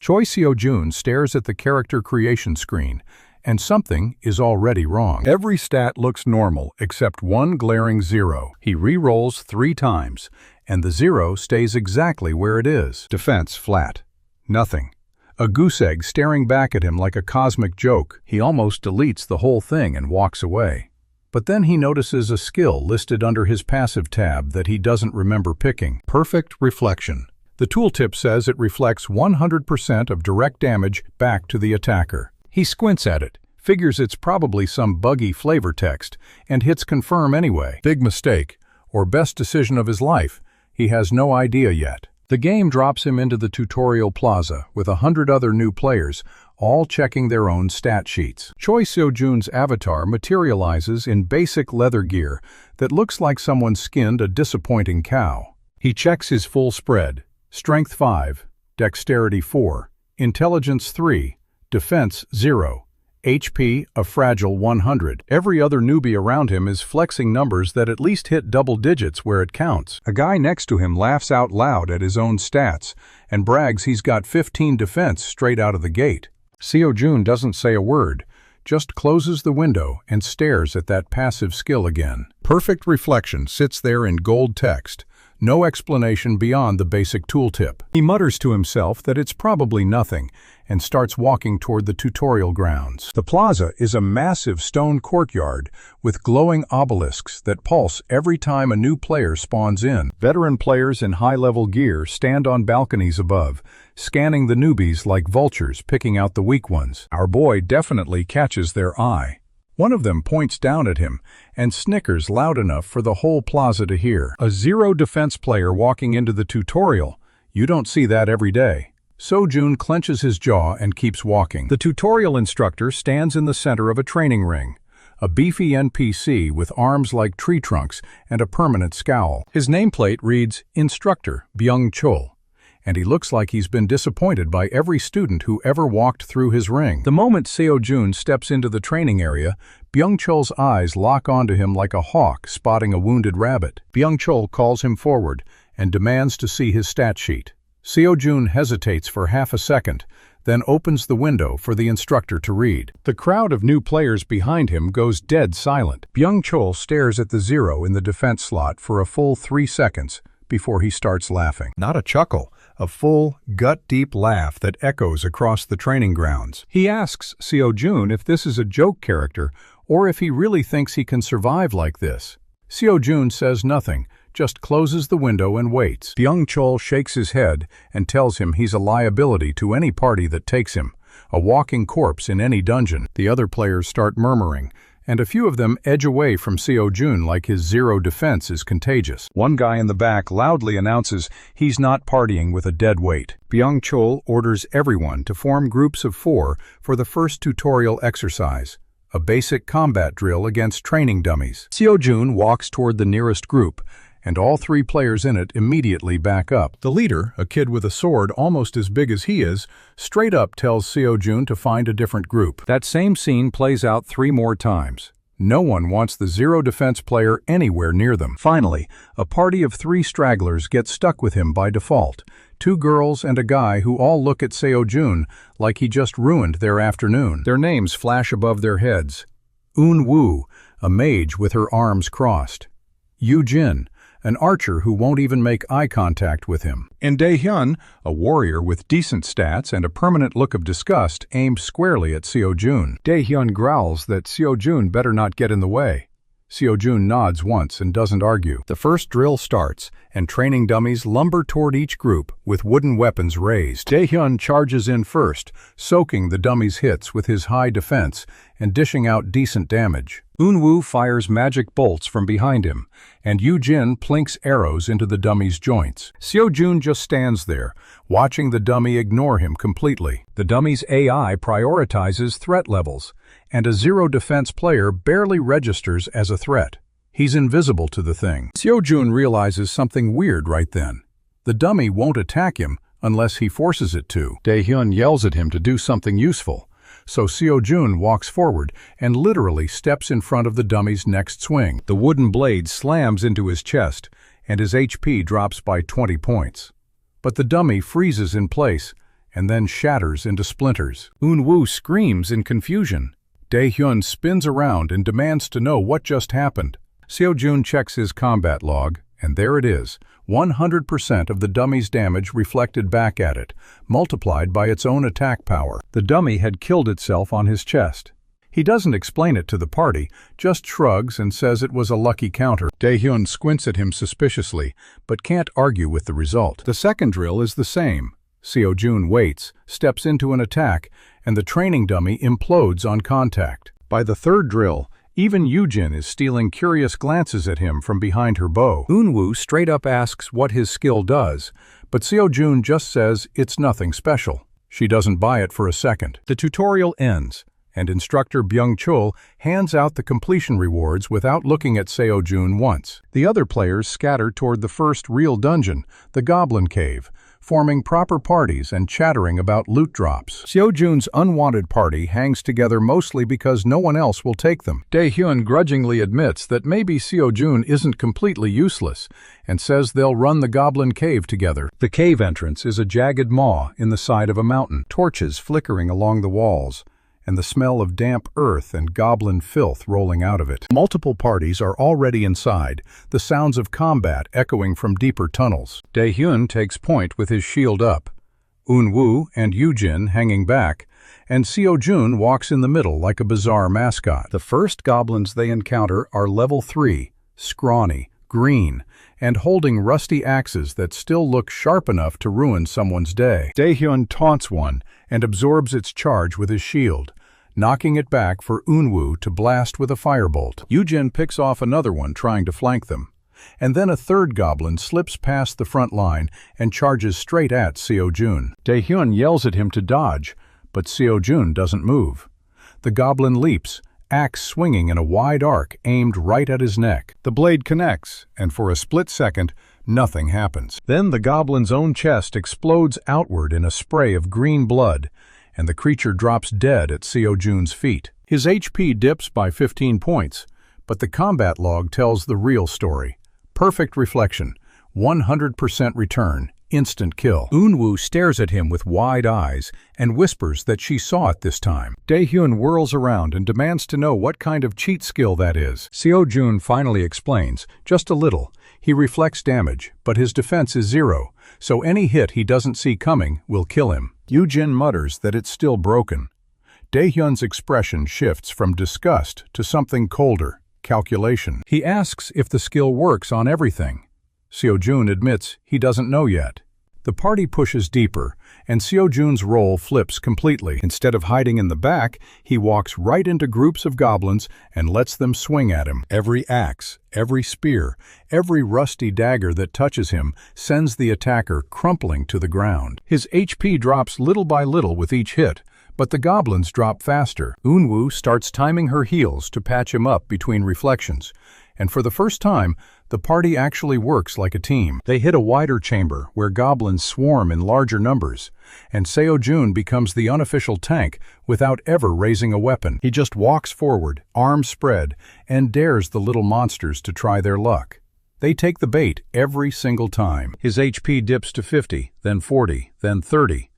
Choi Seo-jun stares at the character creation screen, and something is already wrong. Every stat looks normal except one glaring 0. He re-rolls 3 times, and the 0 stays exactly where it is. Defense flat. Nothing. A goose egg staring back at him like a cosmic joke. He almost deletes the whole thing and walks away. But then he notices a skill listed under his passive tab that he doesn't remember picking. Perfect reflection. The tooltip says it reflects 100% of direct damage back to the attacker. He squints at it, figures it's probably some buggy flavor text, and hits confirm anyway. Big mistake, or best decision of his life. He has no idea yet. The game drops him into the tutorial plaza with 100 other new players, all checking their own stat sheets. Choi Seo-jun's avatar materializes in basic leather gear that looks like someone skinned a disappointing cow. He checks his full spread: Strength 5, Dexterity 4, Intelligence 3, Defense 0, HP a fragile 100. Every other newbie around him is flexing numbers that at least hit double digits where it counts. A guy next to him laughs out loud at his own stats and brags he's got 15 defense straight out of the gate. Seo-jun doesn't say a word, just closes the window and stares at that passive skill again. Perfect reflection sits there in gold text. No explanation beyond the basic tooltip. He mutters to himself that it's probably nothing and starts walking toward the tutorial grounds. The plaza is a massive stone courtyard with glowing obelisks that pulse every time a new player spawns in. Veteran players in high-level gear stand on balconies above, scanning the newbies like vultures picking out the weak ones. Our boy definitely catches their eye. One of them points down at him and snickers loud enough for the whole plaza to hear. A 0 defense player walking into the tutorial. You don't see that every day. Seo-jun clenches his jaw and keeps walking. The tutorial instructor stands in the center of a training ring, a beefy NPC with arms like tree trunks and a permanent scowl. His nameplate reads Instructor Byung-chul, and he looks like he's been disappointed by every student who ever walked through his ring. The moment Seo-jun steps into the training area, Byung-chul's eyes lock onto him like a hawk spotting a wounded rabbit. Byung-chul calls him forward and demands to see his stat sheet. Seo-jun hesitates for half a second, then opens the window for the instructor to read. The crowd of new players behind him goes dead silent. Byung-chul stares at the 0 in the defense slot for a full 3 seconds before he starts laughing. Not a chuckle, a full, gut-deep laugh that echoes across the training grounds. He asks Seo-jun if this is a joke character or if he really thinks he can survive like this. Seo-jun says nothing, just closes the window and waits. Byung-chul shakes his head and tells him he's a liability to any party that takes him, a walking corpse in any dungeon. The other players start murmuring, and a few of them edge away from Seo-jun like his 0 defense is contagious. One guy in the back loudly announces he's not partying with a dead weight. Byung-chul orders everyone to form groups of 4 for the first tutorial exercise, a basic combat drill against training dummies. Seo-jun walks toward the nearest group, and all 3 players in it immediately back up. The leader, a kid with a sword almost as big as he is, straight up tells Seo-jun to find a different group. That same scene plays out 3 more times. No one wants the 0 defense player anywhere near them. Finally, a party of 3 stragglers get stuck with him by default. 2 girls and a guy who all look at Seo-jun like he just ruined their afternoon. Their names flash above their heads. Eun-woo, a mage with her arms crossed. Yu-jin, an archer who won't even make eye contact with him. And Dae-hyun, a warrior with decent stats and a permanent look of disgust aimed squarely at Seo-jun. Dae-hyun growls that Seo-jun better not get in the way. Seo-jun nods once and doesn't argue. The first drill starts, and training dummies lumber toward each group with wooden weapons raised. Dae-hyun charges in first, soaking the dummies' hits with his high defense and dishing out decent damage. Eun-woo fires magic bolts from behind him, and Yu-jin plinks arrows into the dummy's joints. Seo-jun just stands there, watching the dummy ignore him completely. The dummy's AI prioritizes threat levels, and a 0 defense player barely registers as a threat. He's invisible to the thing. Seo-jun realizes something weird right then. The dummy won't attack him unless he forces it to. Dae-hyun yells at him to do something useful, so Seo-jun walks forward and literally steps in front of the dummy's next swing. The wooden blade slams into his chest, and his HP drops by 20 points. But the dummy freezes in place, and then shatters into splinters. Eun-woo screams in confusion. Dae-hyun spins around and demands to know what just happened. Seo-jun checks his combat log, and there it is, 100% of the dummy's damage reflected back at it, multiplied by its own attack power. The dummy had killed itself on his chest. He doesn't explain it to the party, just shrugs and says it was a lucky counter. Dae-hyun squints at him suspiciously, but can't argue with the result. The second drill is the same. Seo-jun waits, steps into an attack, and the training dummy implodes on contact. By the third drill, even Yoo-jin is stealing curious glances at him from behind her bow. Eun-woo straight up asks what his skill does, but Seo-jun just says it's nothing special. She doesn't buy it for a second. The tutorial ends, and instructor Byung-chul hands out the completion rewards without looking at Seo-jun once. The other players scatter toward the first real dungeon, the Goblin Cave, forming proper parties and chattering about loot drops. Seo-jun's unwanted party hangs together mostly because no one else will take them. Dae-hyun grudgingly admits that maybe Seo-jun isn't completely useless and says they'll run the Goblin Cave together. The cave entrance is a jagged maw in the side of a mountain, torches flickering along the walls, and the smell of damp earth and goblin filth rolling out of it. Multiple parties are already inside, the sounds of combat echoing from deeper tunnels. Dae-hyun takes point with his shield up, Eun-woo and Yoo-jin hanging back, and Seo-jun walks in the middle like a bizarre mascot. The first goblins they encounter are level 3, scrawny, green, and holding rusty axes that still look sharp enough to ruin someone's day. Dae-hyun taunts one and absorbs its charge with his shield, knocking it back for Eun-woo to blast with a firebolt. Yoo-jin picks off another one trying to flank them, and then a third goblin slips past the front line and charges straight at Seo-jun. Dae-hyun yells at him to dodge, but Seo-jun doesn't move. The goblin leaps, axe swinging in a wide arc aimed right at his neck. The blade connects, and for a split second, nothing happens. Then the goblin's own chest explodes outward in a spray of green blood, and the creature drops dead at Seo-jun's feet. His HP dips by 15 points, but the combat log tells the real story. Perfect reflection, 100% return, instant kill. Eun-woo stares at him with wide eyes and whispers that she saw it this time. Dae-hyun whirls around and demands to know what kind of cheat skill that is. Seo-jun finally explains, just a little. He reflects damage, but his defense is 0, so any hit he doesn't see coming will kill him. Yoo-jin mutters that it's still broken. Dae-hyun's expression shifts from disgust to something colder, calculation. He asks if the skill works on everything. Seo-jun admits he doesn't know yet. The party pushes deeper, and Seo-jun's role flips completely. Instead of hiding in the back, he walks right into groups of goblins and lets them swing at him. Every axe, every spear, every rusty dagger that touches him sends the attacker crumpling to the ground. His HP drops little by little with each hit, but the goblins drop faster. Eun-woo starts timing her heals to patch him up between reflections, and for the first time, the party actually works like a team. They hit a wider chamber where goblins swarm in larger numbers, and Seo-jun becomes the unofficial tank without ever raising a weapon. He just walks forward, arms spread, and dares the little monsters to try their luck. They take the bait every single time. His HP dips to 50, then 40, then 30.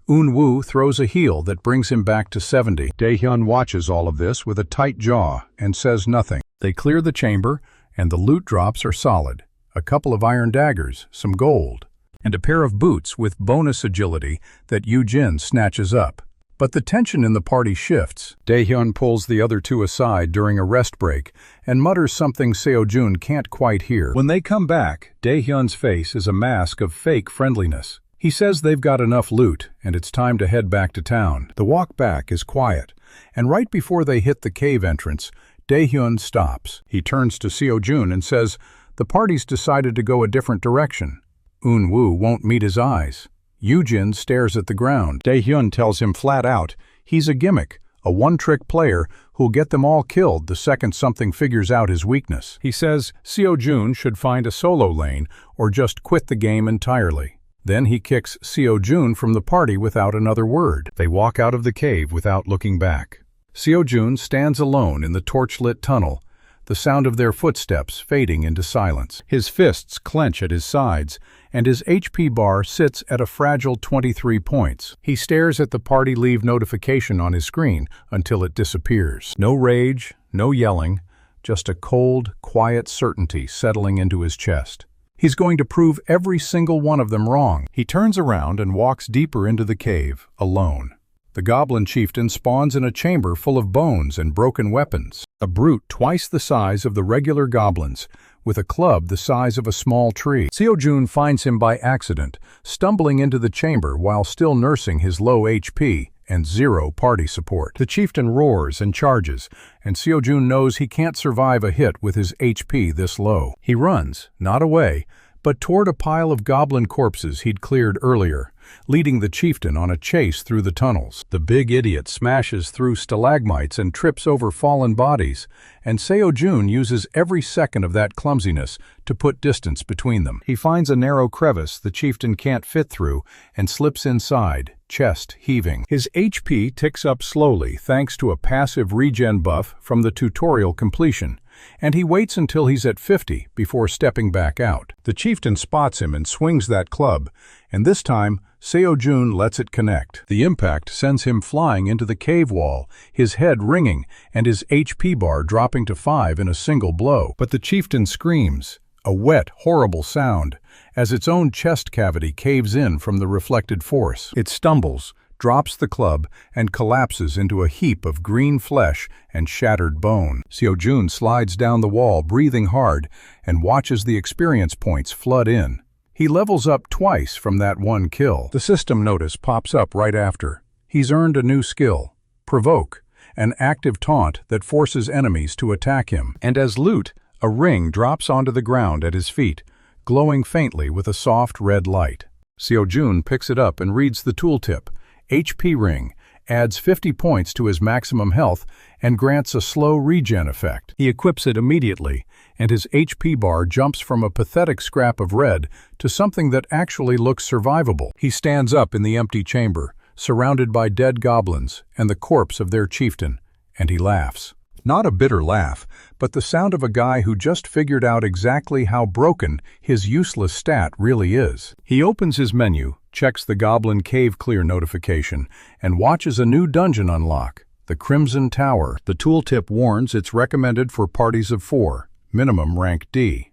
Eun-woo throws a heal that brings him back to 70. Dae-hyun watches all of this with a tight jaw and says nothing. They clear the chamber, and the loot drops are solid. A couple of iron daggers, some gold, and a pair of boots with bonus agility that Yoo-jin snatches up. But the tension in the party shifts. Dae-hyun pulls the other two aside during a rest break and mutters something Seo-jun can't quite hear. When they come back, Dae-hyun's face is a mask of fake friendliness. He says they've got enough loot, and it's time to head back to town. The walk back is quiet, and right before they hit the cave entrance, Dae-hyun stops. He turns to Seo-jun and says, the party's decided to go a different direction. Eun-woo won't meet his eyes. Yoo-jin stares at the ground. Dae-hyun tells him flat out, he's a gimmick, a one-trick player who'll get them all killed the second something figures out his weakness. He says Seo-jun should find a solo lane or just quit the game entirely. Then he kicks Seo-jun from the party without another word. They walk out of the cave without looking back. Seo-jun stands alone in the torch-lit tunnel, the sound of their footsteps fading into silence. His fists clench at his sides, and his HP bar sits at a fragile 23 points. He stares at the party leave notification on his screen until it disappears. No rage, no yelling, just a cold, quiet certainty settling into his chest. He's going to prove every single one of them wrong. He turns around and walks deeper into the cave, alone. The goblin chieftain spawns in a chamber full of bones and broken weapons. A brute twice the size of the regular goblins, with a club the size of a small tree. Seo-jun finds him by accident, stumbling into the chamber while still nursing his low HP and zero party support. The chieftain roars and charges, and Seo-jun knows he can't survive a hit with his HP this low. He runs, not away, but toward a pile of goblin corpses he'd cleared earlier, leading the chieftain on a chase through the tunnels. The big idiot smashes through stalagmites and trips over fallen bodies, and Seo-jun uses every second of that clumsiness to put distance between them. He finds a narrow crevice the chieftain can't fit through and slips inside, chest heaving. His HP ticks up slowly thanks to a passive regen buff from the tutorial completion, and he waits until he's at 50 before stepping back out. The chieftain spots him and swings that club, and this time Seo-jun lets it connect. The impact sends him flying into the cave wall, his head ringing and his HP bar dropping to 5 in a single blow. But the chieftain screams, a wet, horrible sound, as its own chest cavity caves in from the reflected force. It stumbles, drops the club, and collapses into a heap of green flesh and shattered bone. Seo-jun slides down the wall, breathing hard, and watches the experience points flood in. He levels up twice from that one kill. The system notice pops up right after. He's earned a new skill, Provoke, an active taunt that forces enemies to attack him. And as loot, a ring drops onto the ground at his feet, glowing faintly with a soft red light. Seo-jun picks it up and reads the tooltip. HP ring, adds 50 points to his maximum health and grants a slow regen effect. He equips it immediately, and his HP bar jumps from a pathetic scrap of red to something that actually looks survivable. He stands up in the empty chamber, surrounded by dead goblins and the corpse of their chieftain, and he laughs. Not a bitter laugh, but the sound of a guy who just figured out exactly how broken his useless stat really is. He opens his menu, checks the Goblin Cave Clear notification, and watches a new dungeon unlock, the Crimson Tower. The tooltip warns it's recommended for parties of 4, minimum rank D.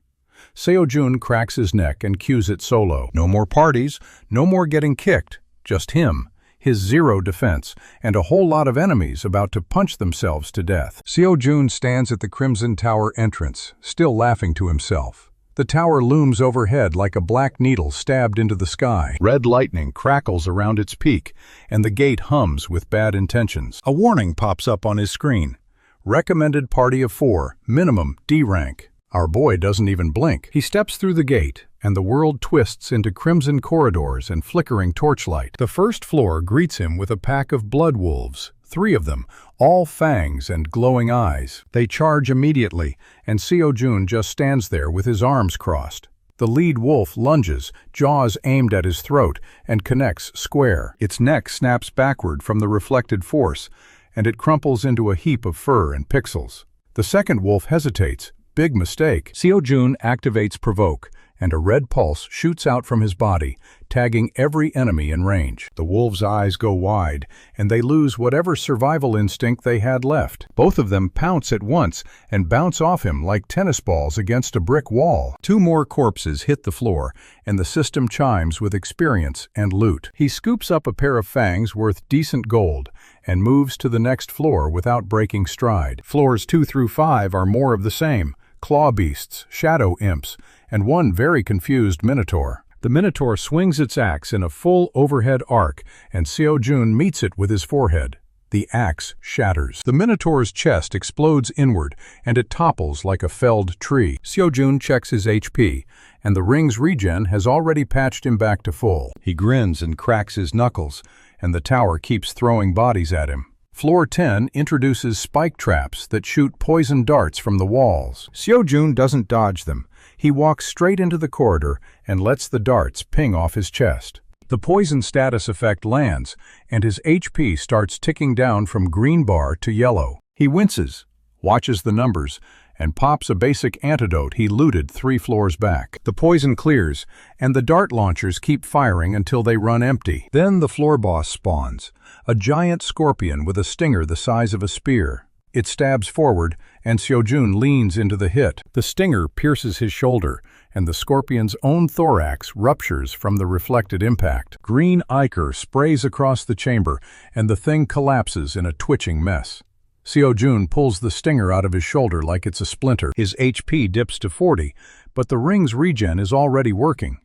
Seo-jun cracks his neck and cues it solo. No more parties, no more getting kicked, just him, his zero defense, and a whole lot of enemies about to punch themselves to death. Seo-jun stands at the Crimson Tower entrance, still laughing to himself. The tower looms overhead like a black needle stabbed into the sky. Red lightning crackles around its peak, and the gate hums with bad intentions. A warning pops up on his screen. Recommended party of 4, minimum D rank. Our boy doesn't even blink. He steps through the gate, and the world twists into crimson corridors and flickering torchlight. The first floor greets him with a pack of blood wolves, 3 of them, all fangs and glowing eyes. They charge immediately, and Seo-jun just stands there with his arms crossed. The lead wolf lunges, jaws aimed at his throat, and connects square. Its neck snaps backward from the reflected force, and it crumples into a heap of fur and pixels. The second wolf hesitates. Big mistake. Seo-jun activates Provoke, and a red pulse shoots out from his body, tagging every enemy in range. The wolves' eyes go wide, and they lose whatever survival instinct they had left. Both of them pounce at once and bounce off him like tennis balls against a brick wall. 2 more corpses hit the floor, and the system chimes with experience and loot. He scoops up a pair of fangs worth decent gold, and moves to the next floor without breaking stride. Floors 2 through 5 are more of the same. Claw beasts, shadow imps, and one very confused minotaur. The minotaur swings its axe in a full overhead arc, and Seo-jun meets it with his forehead. The axe shatters. The minotaur's chest explodes inward, and it topples like a felled tree. Seo-jun checks his HP, and the ring's regen has already patched him back to full. He grins and cracks his knuckles, and the tower keeps throwing bodies at him. Floor 10 introduces spike traps that shoot poison darts from the walls. Seo-jun doesn't dodge them. He walks straight into the corridor and lets the darts ping off his chest. The poison status effect lands, and his HP starts ticking down from green bar to yellow. He winces, watches the numbers, and pops a basic antidote he looted 3 floors back. The poison clears, and the dart launchers keep firing until they run empty. Then the floor boss spawns, a giant scorpion with a stinger the size of a spear. It stabs forward, and Seo-jun leans into the hit. The stinger pierces his shoulder, and the scorpion's own thorax ruptures from the reflected impact. Green ichor sprays across the chamber, and the thing collapses in a twitching mess. Seo-jun pulls the stinger out of his shoulder like it's a splinter. His HP dips to 40, but the ring's regen is already working.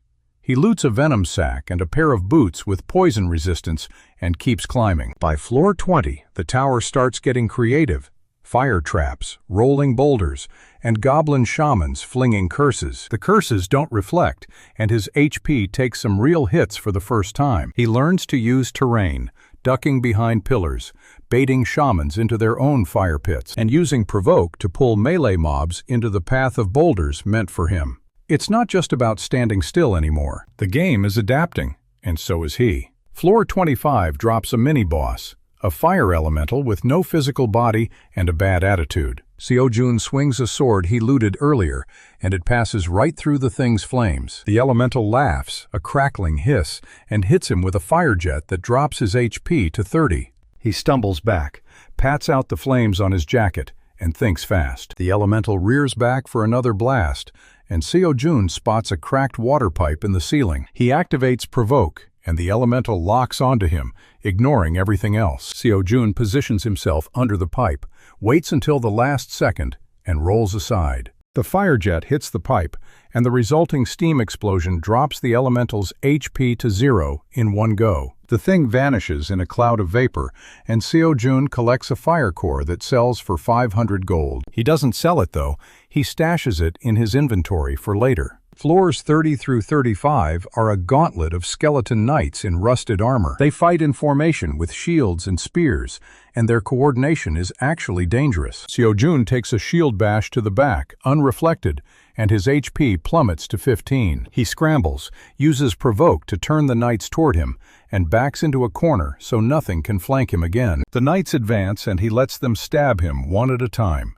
He loots a venom sac and a pair of boots with poison resistance and keeps climbing. By floor 20, the tower starts getting creative. Fire traps, rolling boulders, and goblin shamans flinging curses. The curses don't reflect, and his HP takes some real hits for the first time. He learns to use terrain, ducking behind pillars, baiting shamans into their own fire pits, and using provoke to pull melee mobs into the path of boulders meant for him. It's not just about standing still anymore. The game is adapting, and so is he. Floor 25 drops a mini-boss, a fire elemental with no physical body and a bad attitude. Seo-jun swings a sword he looted earlier, and it passes right through the thing's flames. The elemental laughs, a crackling hiss, and hits him with a fire jet that drops his HP to 30. He stumbles back, pats out the flames on his jacket, and thinks fast. The elemental rears back for another blast, and Seo-jun spots a cracked water pipe in the ceiling. He activates Provoke, and the elemental locks onto him, ignoring everything else. Seo-jun positions himself under the pipe, waits until the last second, and rolls aside. The fire jet hits the pipe, and the resulting steam explosion drops the elemental's HP to 0 in one go. The thing vanishes in a cloud of vapor, and Seo-jun collects a fire core that sells for 500 gold. He doesn't sell it though, he stashes it in his inventory for later. Floors 30 through 35 are a gauntlet of skeleton knights in rusted armor. They fight in formation with shields and spears, and their coordination is actually dangerous. Seo-jun takes a shield bash to the back, unreflected, and his HP plummets to 15. He scrambles, uses Provoke to turn the knights toward him, and backs into a corner so nothing can flank him again. The knights advance, and he lets them stab him one at a time.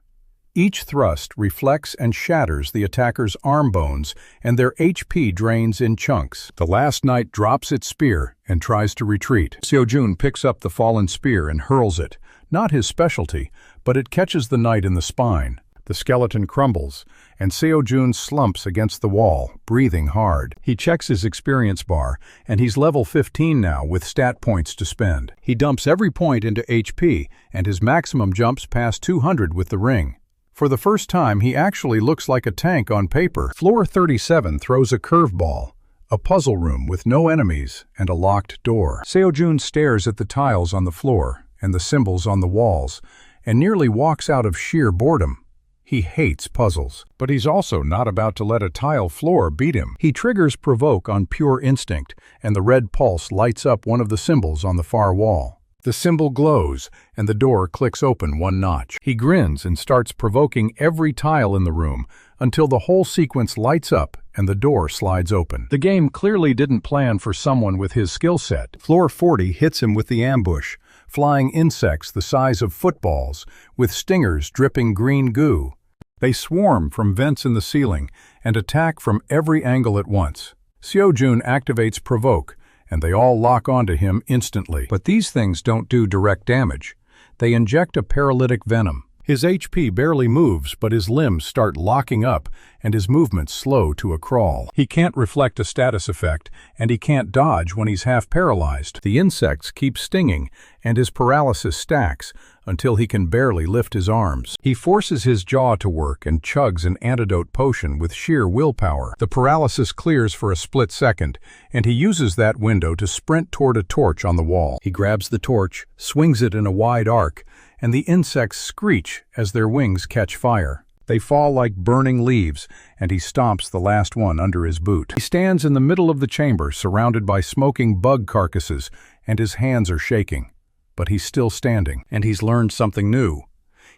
Each thrust reflects and shatters the attacker's arm bones, and their HP drains in chunks. The last knight drops its spear and tries to retreat. Seo-jun picks up the fallen spear and hurls it. Not his specialty, but it catches the knight in the spine. The skeleton crumbles, and Seo-jun slumps against the wall, breathing hard. He checks his experience bar, and he's level 15 now with stat points to spend. He dumps every point into HP, and his maximum jumps past 200 with the ring. For the first time, he actually looks like a tank on paper. Floor 37 throws a curveball, a puzzle room with no enemies and a locked door. Seo-jun stares at the tiles on the floor and the symbols on the walls and nearly walks out of sheer boredom. He hates puzzles, but he's also not about to let a tile floor beat him. He triggers Provoke on pure instinct, and the red pulse lights up one of the symbols on the far wall. The symbol glows, and the door clicks open one notch. He grins and starts provoking every tile in the room until the whole sequence lights up and the door slides open. The game clearly didn't plan for someone with his skill set. Floor 40 hits him with the ambush, flying insects the size of footballs, with stingers dripping green goo. They swarm from vents in the ceiling and attack from every angle at once. Seo-jun activates Provoke, and they all lock onto him instantly. But these things don't do direct damage. They inject a paralytic venom. His HP barely moves, but his limbs start locking up, and his movements slow to a crawl. He can't reflect a status effect, and he can't dodge when he's half paralyzed. The insects keep stinging, and his paralysis stacks until he can barely lift his arms. He forces his jaw to work and chugs an antidote potion with sheer willpower. The paralysis clears for a split second, and he uses that window to sprint toward a torch on the wall. He grabs the torch, swings it in a wide arc, and the insects screech as their wings catch fire. They fall like burning leaves, and he stomps the last one under his boot. He stands in the middle of the chamber, surrounded by smoking bug carcasses, and his hands are shaking. But he's still standing, and he's learned something new.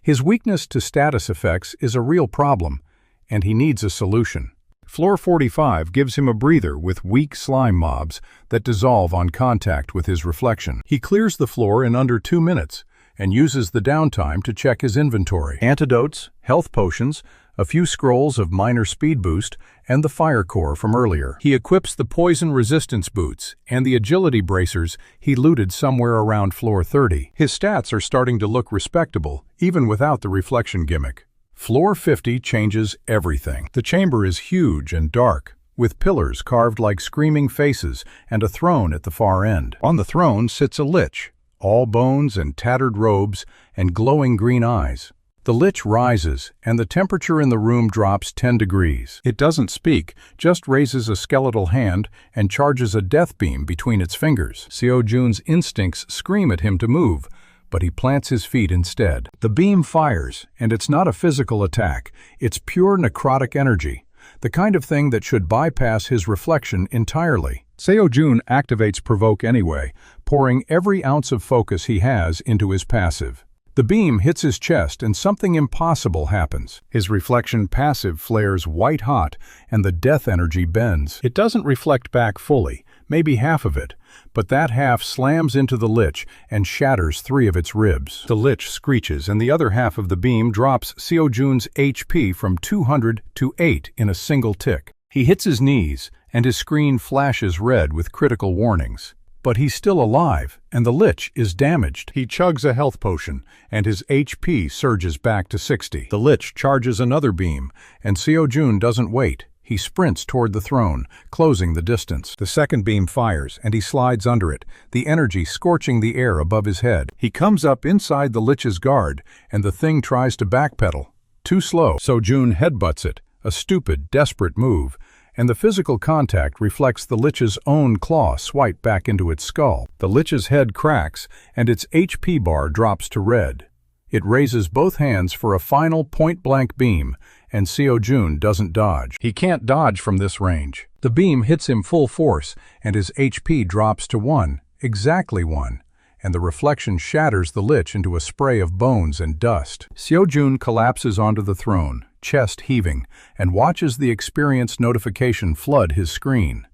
His weakness to status effects is a real problem, and he needs a solution. Floor 45 gives him a breather with weak slime mobs that dissolve on contact with his reflection. He clears the floor in under 2 minutes, and uses the downtime to check his inventory. Antidotes, health potions, a few scrolls of minor speed boost, and the fire core from earlier. He equips the poison resistance boots and the agility bracers he looted somewhere around floor 30. His stats are starting to look respectable, even without the reflection gimmick. Floor 50 changes everything. The chamber is huge and dark, with pillars carved like screaming faces and a throne at the far end. On the throne sits a Lich, all bones and tattered robes and glowing green eyes. The Lich rises, and the temperature in the room drops 10 degrees. It doesn't speak, just raises a skeletal hand and charges a death beam between its fingers. Seo-jun's instincts scream at him to move, but he plants his feet instead. The beam fires, and it's not a physical attack. It's pure necrotic energy, the kind of thing that should bypass his reflection entirely. Seo-jun activates Provoke anyway, pouring every ounce of focus he has into his passive. The beam hits his chest and something impossible happens. His reflection passive flares white-hot and the death energy bends. It doesn't reflect back fully, maybe half of it, but that half slams into the Lich and shatters 3 of its ribs. The Lich screeches and the other half of the beam drops Seo-jun's HP from 200 to 8 in a single tick. He hits his knees and his screen flashes red with critical warnings. But he's still alive, and the Lich is damaged. He chugs a health potion, and his HP surges back to 60. The Lich charges another beam, and Seo-jun doesn't wait. He sprints toward the throne, closing the distance. The second beam fires, and he slides under it, the energy scorching the air above his head. He comes up inside the Lich's guard, and the thing tries to backpedal. Too slow. Seo-jun headbutts it, a stupid, desperate move, and the physical contact reflects the Lich's own claw swipe back into its skull. The Lich's head cracks, and its HP bar drops to red. It raises both hands for a final point-blank beam, and Seo-jun doesn't dodge. He can't dodge from this range. The beam hits him full force, and his HP drops to 1, exactly 1, and the reflection shatters the Lich into a spray of bones and dust. Seo-jun collapses onto the throne, chest heaving, and watches the experience notification flood his screen.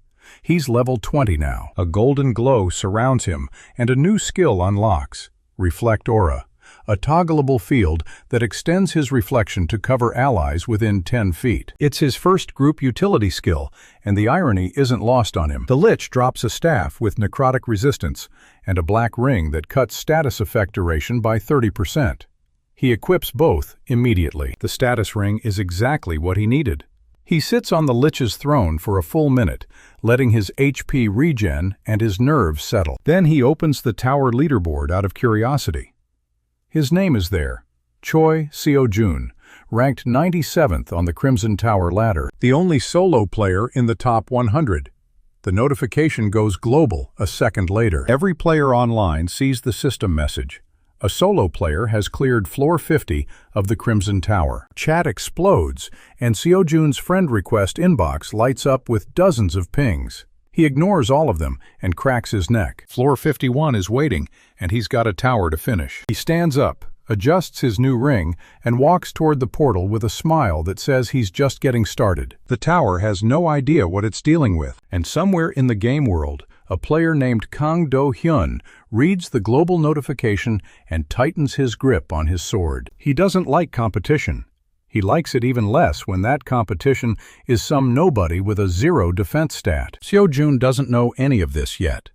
He's level 20 now. A golden glow surrounds him, and a new skill unlocks, Reflect Aura, a toggleable field that extends his reflection to cover allies within 10 feet. It's his first group utility skill, and the irony isn't lost on him. The Lich drops a staff with necrotic resistance and a black ring that cuts status effect duration by 30%. He equips both immediately. The status ring is exactly what he needed. He sits on the Lich's throne for a full minute, letting his HP regen and his nerves settle. Then he opens the tower leaderboard out of curiosity. His name is there, Choi Seo-jun, ranked 97th on the Crimson Tower ladder, the only solo player in the top 100. The notification goes global a second later. Every player online sees the system message. A solo player has cleared floor 50 of the Crimson Tower. Chat explodes, and Seo-jun's friend request inbox lights up with dozens of pings. He ignores all of them and cracks his neck. Floor 51 is waiting, and he's got a tower to finish. He stands up, adjusts his new ring, and walks toward the portal with a smile that says he's just getting started. The tower has no idea what it's dealing with, and somewhere in the game world, a player named Kang Do-hyun reads the global notification and tightens his grip on his sword. He doesn't like competition. He likes it even less when that competition is some nobody with a 0 defense stat. Seo-jun doesn't know any of this yet.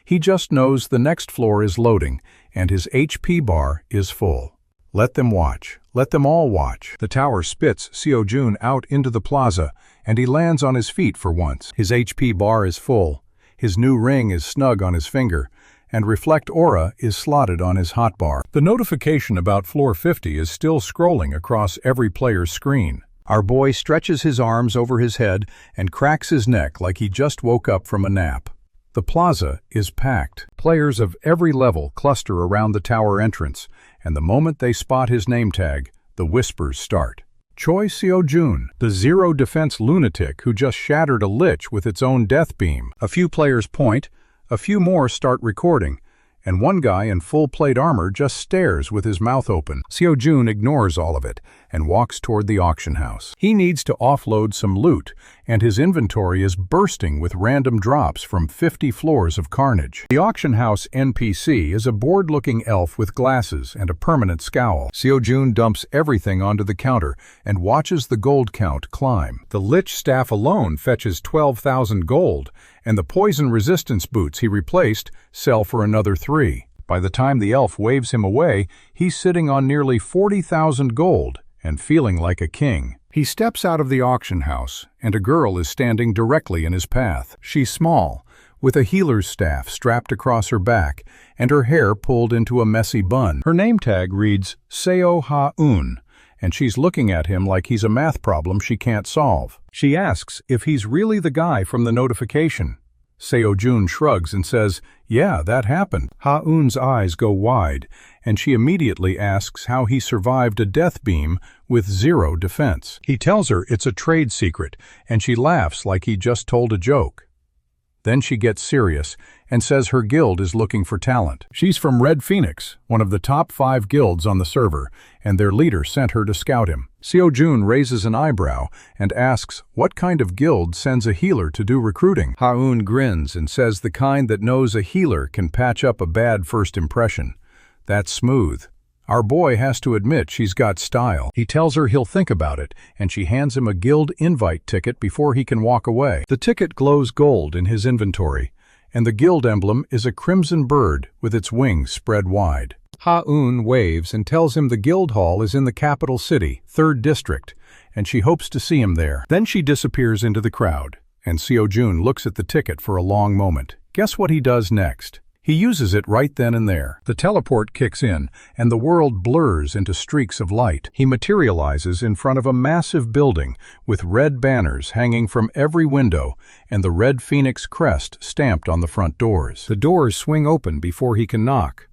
He just knows the next floor is loading, and his HP bar is full. Let them watch. Let them all watch. The tower spits Seo-jun out into the plaza, and he lands on his feet for once. His HP bar is full. His new ring is snug on his finger, and Reflect Aura is slotted on his hotbar. The notification about floor 50 is still scrolling across every player's screen. Our boy stretches his arms over his head and cracks his neck like he just woke up from a nap. The plaza is packed. Players of every level cluster around the tower entrance, and the moment they spot his name tag, the whispers start. Choi Seo-jun, the 0 defense lunatic who just shattered a Lich with its own death beam. A few players point, a few more start recording, and one guy in full plate armor just stares with his mouth open. Seo-jun ignores all of it and walks toward the auction house. He needs to offload some loot, and his inventory is bursting with random drops from 50 floors of carnage. The auction house NPC is a bored-looking elf with glasses and a permanent scowl. Seo-jun dumps everything onto the counter and watches the gold count climb. The Lich staff alone fetches 12,000 gold, and the poison resistance boots he replaced sell for another 3. By the time the elf waves him away, he's sitting on nearly 40,000 gold and feeling like a king. He steps out of the auction house, and a girl is standing directly in his path. She's small, with a healer's staff strapped across her back and her hair pulled into a messy bun. Her name tag reads Seo-ha-un, and she's looking at him like he's a math problem she can't solve. She asks if he's really the guy from the notification. Seo-jun shrugs and says, "Yeah, that happened." Ha-un's eyes go wide, and she immediately asks how he survived a death beam with 0 defense. He tells her it's a trade secret, and she laughs like he just told a joke. Then she gets serious and says her guild is looking for talent. She's from Red Phoenix, one of the top 5 guilds on the server, and their leader sent her to scout him. Seo-jun raises an eyebrow and asks what kind of guild sends a healer to do recruiting. Ha-un grins and says the kind that knows a healer can patch up a bad first impression. That's smooth. Our boy has to admit she's got style. He tells her he'll think about it, and she hands him a guild invite ticket before he can walk away. The ticket glows gold in his inventory, and the guild emblem is a crimson bird with its wings spread wide. Ha-un waves and tells him the guild hall is in the capital city, 3rd district, and she hopes to see him there. Then she disappears into the crowd, and Seo-jun looks at the ticket for a long moment. Guess what he does next? He uses it right then and there. The teleport kicks in, and the world blurs into streaks of light. He materializes in front of a massive building with red banners hanging from every window and the Red Phoenix crest stamped on the front doors. The doors swing open before he can knock.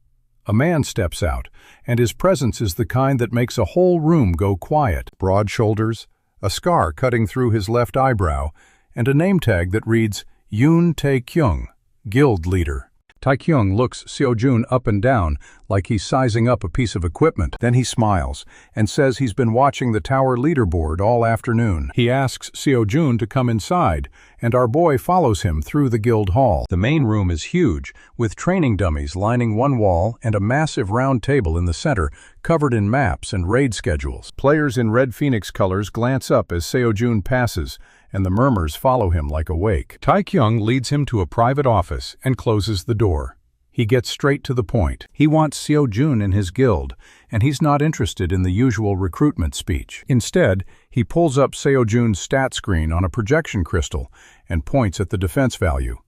A man steps out, and his presence is the kind that makes a whole room go quiet. Broad shoulders, a scar cutting through his left eyebrow, and a name tag that reads Yoon Tae-kyung, Guild Leader. Tae-kyung looks Seo-jun up and down like he's sizing up a piece of equipment. Then he smiles and says he's been watching the tower leaderboard all afternoon. He asks Seo-jun to come inside, and our boy follows him through the guild hall. The main room is huge, with training dummies lining one wall and a massive round table in the center covered in maps and raid schedules. Players in Red Phoenix colors glance up as Seo-jun passes, and the murmurs follow him like a wake. Tae-kyung leads him to a private office and closes the door. He gets straight to the point. He wants Seo-jun in his guild, and he's not interested in the usual recruitment speech. Instead, he pulls up Seo-jun's stat screen on a projection crystal and points at the defense value.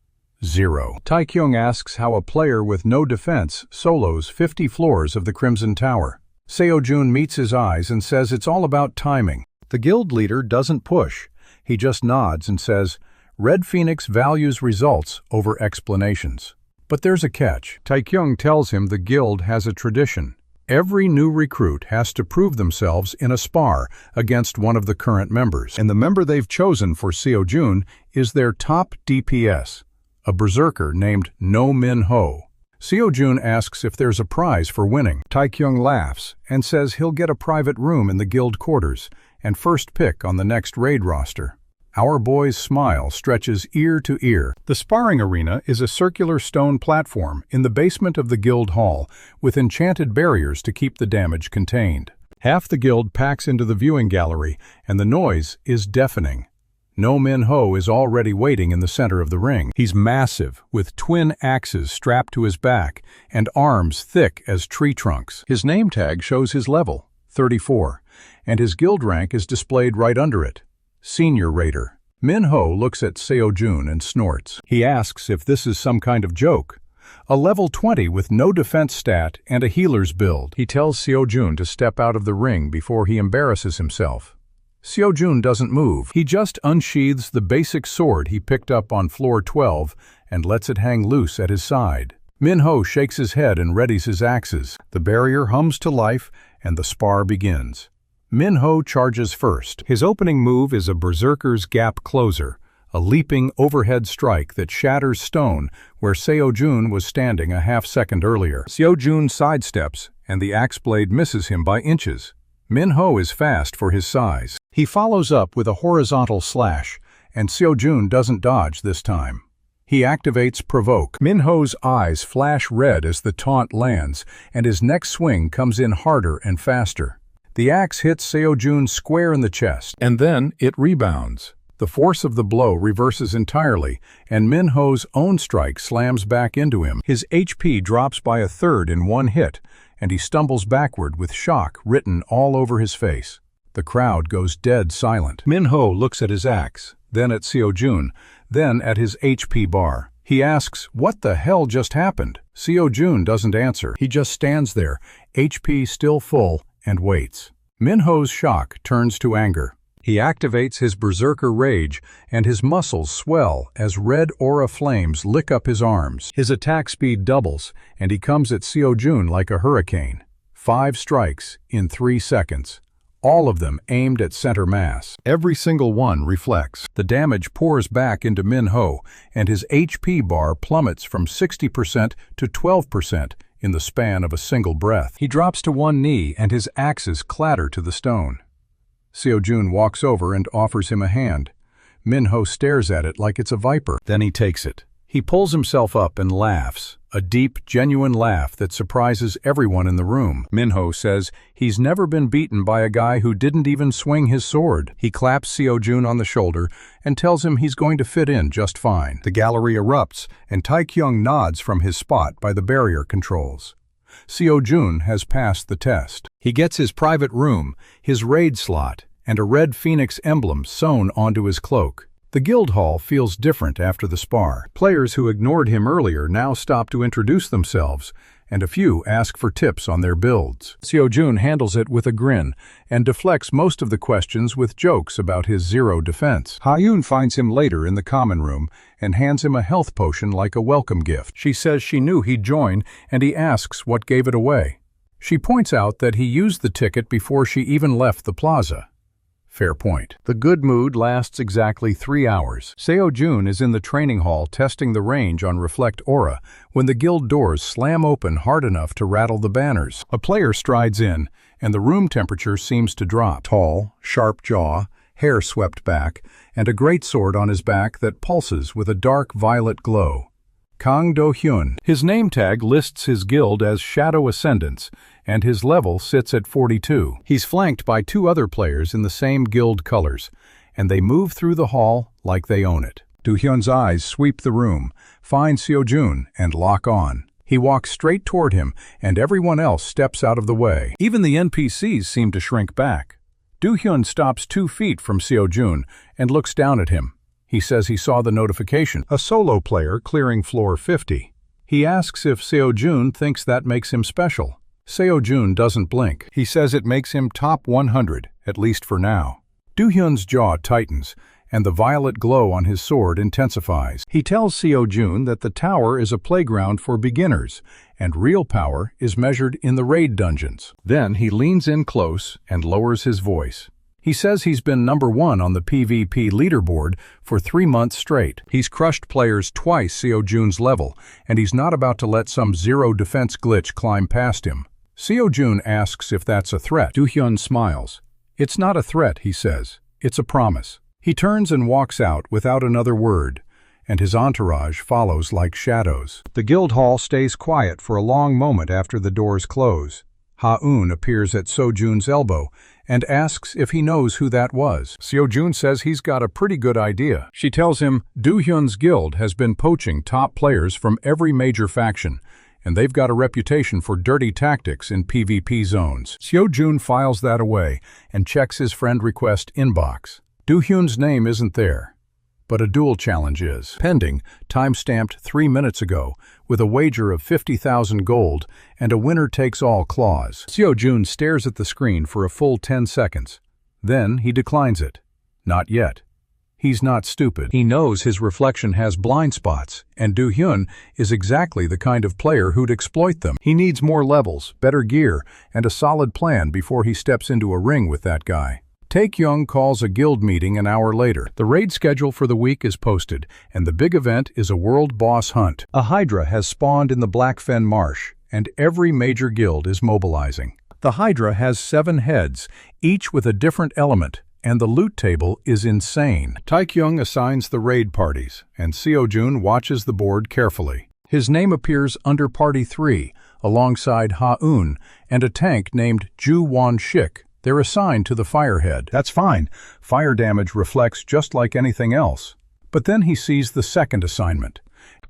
0. Tae-kyung asks how a player with no defense solos 50 floors of the Crimson Tower. Seo-jun meets his eyes and says it's all about timing. The guild leader doesn't push. He just nods and says, Red Phoenix values results over explanations. But there's a catch. Tae-kyung tells him the guild has a tradition. Every new recruit has to prove themselves in a spar against one of the current members. And the member they've chosen for Seo-jun is their top DPS, a berserker named No Min-ho. Seo-jun asks if there's a prize for winning. Tae-kyung laughs and says he'll get a private room in the guild quarters and first pick on the next raid roster. Our boy's smile stretches ear to ear. The sparring arena is a circular stone platform in the basement of the guild hall with enchanted barriers to keep the damage contained. Half the guild packs into the viewing gallery, and the noise is deafening. No Min-ho is already waiting in the center of the ring. He's massive, with twin axes strapped to his back and arms thick as tree trunks. His name tag shows his level, 34, and his guild rank is displayed right under it, Senior Raider. Min-ho looks at Seo-jun and snorts. He asks if this is some kind of joke. A level 20 with no defense stat and a healer's build. He tells Seo-jun to step out of the ring before he embarrasses himself. Seo-jun doesn't move. He just unsheathes the basic sword he picked up on floor 12 and lets it hang loose at his side. Min-ho shakes his head and readies his axes. The barrier hums to life and the spar begins. Min-ho charges first. His opening move is a berserker's gap closer, a leaping overhead strike that shatters stone where Seo-jun was standing a half-second earlier. Seo-jun sidesteps, and the axe blade misses him by inches. Manhua is fast for his size. He follows up with a horizontal slash, and Seo-jun doesn't dodge this time. He activates Provoke. Manhua's eyes flash red as the taunt lands, and his next swing comes in harder and faster. The axe hits Seo-jun square in the chest, and then it rebounds. The force of the blow reverses entirely, and Manhua's own strike slams back into him. His HP drops by a third in one hit, and he stumbles backward with shock written all over his face. The crowd goes dead silent. Manhua looks at his axe, then at Seo-jun, then at his HP bar. He asks, "What the hell just happened?" Seo-jun doesn't answer. He just stands there, HP still full, and waits. Manhua's shock turns to anger. He activates his berserker rage, and his muscles swell as red aura flames lick up his arms. His attack speed doubles, and he comes at Seo-jun like a hurricane. 5 strikes in 3 seconds. All of them aimed at center mass. Every single one reflects. The damage pours back into Manhua, and his HP bar plummets from 60% to 12% in the span of a single breath. He drops to one knee, and his axes clatter to the stone. Seo-jun walks over and offers him a hand. Manhua stares at it like it's a viper. Then he takes it. He pulls himself up and laughs, a deep, genuine laugh that surprises everyone in the room. Manhua says he's never been beaten by a guy who didn't even swing his sword. He claps Seo-jun on the shoulder and tells him he's going to fit in just fine. The gallery erupts, and Taekyung nods from his spot by the barrier controls. Seo-jun has passed the test. He gets his private room, his raid slot, and a red phoenix emblem sewn onto his cloak. The guild hall feels different after the spar. Players who ignored him earlier now stop to introduce themselves, and a few ask for tips on their builds. Seo-jun handles it with a grin and deflects most of the questions with jokes about his zero defense. Ha-eun finds him later in the common room and hands him a health potion like a welcome gift. She says she knew he'd join, and he asks what gave it away. She points out that he used the ticket before she even left the plaza. Fair point. The good mood lasts exactly 3 hours. Seo-jun is in the training hall testing the range on Reflect Aura when the guild doors slam open hard enough to rattle the banners. A player strides in, and the room temperature seems to drop. Tall, sharp jaw, hair swept back, and a greatsword on his back that pulses with a dark violet glow. Kang Do-hyun. His name tag lists his guild as Shadow Ascendants, and his level sits at 42. He's flanked by 2 other players in the same guild colors, and they move through the hall like they own it. Do-hyun's eyes sweep the room, find Seo-jun, and lock on. He walks straight toward him, and everyone else steps out of the way. Even the NPCs seem to shrink back. Do-hyun stops 2 feet from Seo-jun and looks down at him. He says he saw the notification, a solo player clearing floor 50. He asks if Seo-jun thinks that makes him special. Seo-jun doesn't blink. He says it makes him top 100, at least for now. Do-hyun's jaw tightens, and the violet glow on his sword intensifies. He tells Seo-jun that the tower is a playground for beginners, and real power is measured in the raid dungeons. Then he leans in close and lowers his voice. He says he's been #1 on the PvP leaderboard for 3 months straight. He's crushed players twice Seo-jun's level, and he's not about to let some zero defense glitch climb past him. Seo-jun asks if that's a threat. Do-hyun smiles. It's not a threat, he says. It's a promise. He turns and walks out without another word, and his entourage follows like shadows. The guild hall stays quiet for a long moment after the doors close. Ha-eun appears at Seo-jun's elbow and asks if he knows who that was. Seo-jun says he's got a pretty good idea. She tells him Do-hyun's guild has been poaching top players from every major faction, and they've got a reputation for dirty tactics in PvP zones. Seo-jun files that away and checks his friend request inbox. Do-hyun's name isn't there, but a duel challenge is. Pending, time-stamped 3 minutes ago, with a wager of 50,000 gold and a winner-takes-all clause. Seo-jun stares at the screen for a full 10 seconds. Then he declines it. Not yet. He's not stupid. He knows his reflection has blind spots, and Do-hyun is exactly the kind of player who'd exploit them. He needs more levels, better gear, and a solid plan before he steps into a ring with that guy. Tae-kyung calls a guild meeting an hour later. The raid schedule for the week is posted, and the big event is a world boss hunt. A Hydra has spawned in the Blackfen Marsh, and every major guild is mobilizing. The Hydra has 7 heads, each with a different element, and the loot table is insane. Tae-kyung assigns the raid parties, and Seo-jun watches the board carefully. His name appears under Party 3, alongside Ha-eun, and a tank named Ju-won-shik. They're assigned to the firehead. That's fine. Fire damage reflects just like anything else. But then he sees the second assignment.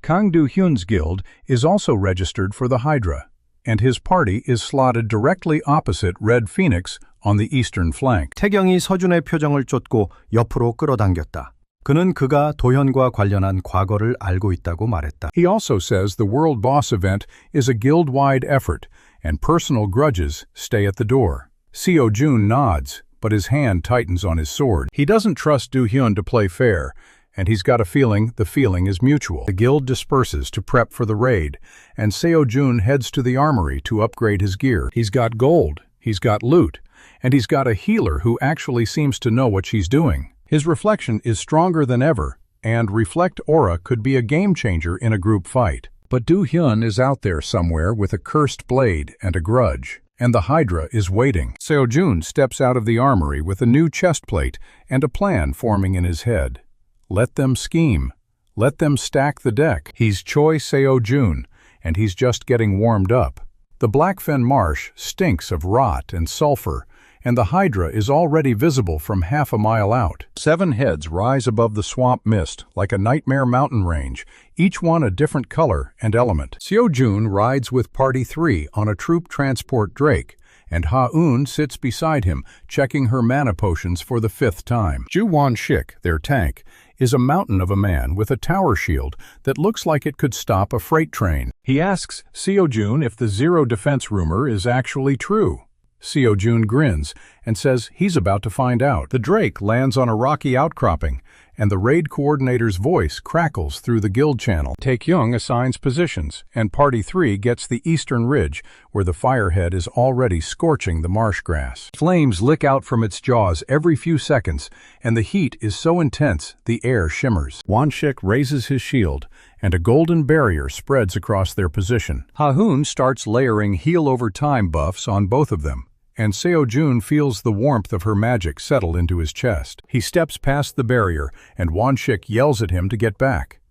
Kang Do-hyun's guild is also registered for the Hydra, and his party is slotted directly opposite Red Phoenix on the eastern flank. 태경이 서준의 표정을 쫓고 옆으로 끌어당겼다. 그는 그가 도현과 관련한 과거를 알고 있다고 말했다. He also says the World Boss event is a guild-wide effort, and personal grudges stay at the door. Seo-jun nods, but his hand tightens on his sword. He doesn't trust Do-hyun to play fair, and he's got a feeling the feeling is mutual. The guild disperses to prep for the raid, and Seo-jun heads to the armory to upgrade his gear. He's got gold, he's got loot, and he's got a healer who actually seems to know what she's doing. His reflection is stronger than ever, and Reflect Aura could be a game-changer in a group fight. But Do-hyun is out there somewhere with a cursed blade and a grudge, and the Hydra is waiting. Seo-jun steps out of the armory with a new chest plate and a plan forming in his head. Let them scheme. Let them stack the deck. He's Choi Seo-jun, and he's just getting warmed up. The Blackfen Marsh stinks of rot and sulfur, and the Hydra is already visible from half a mile out. 7 heads rise above the swamp mist like a nightmare mountain range, each one a different color and element. Seo-jun rides with Party 3 on a troop transport Drake, and Ha-eun sits beside him, checking her mana potions for the 5th time. Ju-won-shik, their tank, is a mountain of a man with a tower shield that looks like it could stop a freight train. He asks Seo-jun if the zero defense rumor is actually true. Seo-jun grins and says he's about to find out. The Drake lands on a rocky outcropping, and the raid coordinator's voice crackles through the guild channel. Tae-kyung assigns positions, and Party 3 gets the eastern ridge, where the firehead is already scorching the marsh grass. Flames lick out from its jaws every few seconds, and the heat is so intense the air shimmers. Won-shik raises his shield, and a golden barrier spreads across their position. Ha-eun starts layering heal-over-time buffs on both of them, and Seo-jun feels the warmth of her magic settle into his chest. He steps past the barrier, and Won-shik yells at him to get back.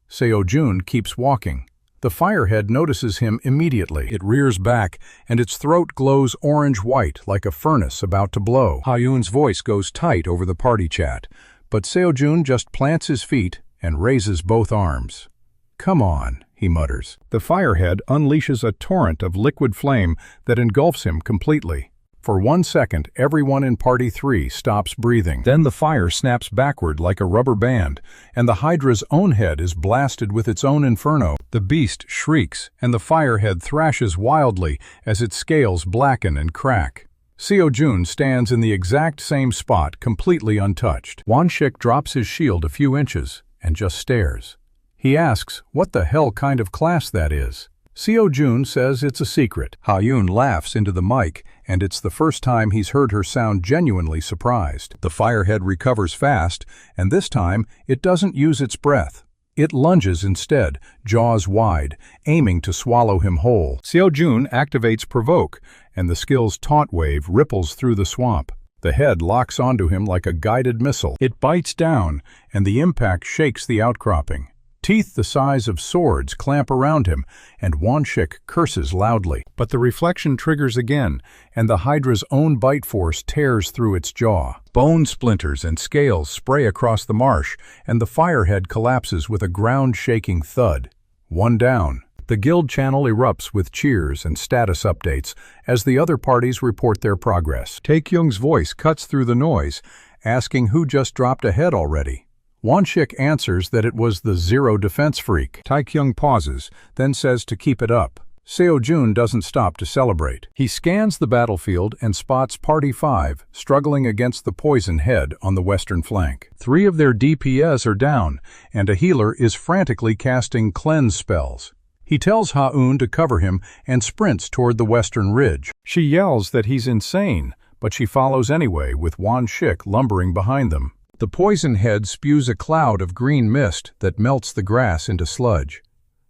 Seo-jun keeps walking. The firehead notices him immediately. It rears back, and its throat glows orange-white like a furnace about to blow. Ha-eun's voice goes tight over the party chat, but Seo-jun just plants his feet and raises both arms. "Come on," he mutters. The firehead unleashes a torrent of liquid flame that engulfs him completely. For 1 second, everyone in Party 3 stops breathing. Then the fire snaps backward like a rubber band, and the Hydra's own head is blasted with its own inferno. The beast shrieks, and the firehead thrashes wildly as its scales blacken and crack. Seo-jun stands in the exact same spot, completely untouched. Won-shik drops his shield a few inches and just stares. He asks what the hell kind of class that is. Seo-jun says it's a secret. Ha-eun laughs into the mic, and it's the first time he's heard her sound genuinely surprised. The firehead recovers fast, and this time it doesn't use its breath. It lunges instead, jaws wide, aiming to swallow him whole. Seo-jun activates Provoke, and the skill's taunt wave ripples through the swamp. The head locks onto him like a guided missile. It bites down, and the impact shakes the outcropping. Teeth the size of swords clamp around him, and Won-shik curses loudly. But the reflection triggers again, and the Hydra's own bite force tears through its jaw. Bone splinters and scales spray across the marsh, and the firehead collapses with a ground-shaking thud. One down. The guild channel erupts with cheers and status updates as the other parties report their progress. Tae-kyung's voice cuts through the noise, asking who just dropped a head already. Won-shik answers that it was the zero defense freak. Tae-kyung pauses, then says to keep it up. Seo-jun doesn't stop to celebrate. He scans the battlefield and spots Party 5 struggling against the poison head on the western flank. 3 of their DPS are down, and a healer is frantically casting cleanse spells. He tells Ha-eun to cover him and sprints toward the western ridge. She yells that he's insane, but she follows anyway with Wan Shik lumbering behind them. The poison head spews a cloud of green mist that melts the grass into sludge.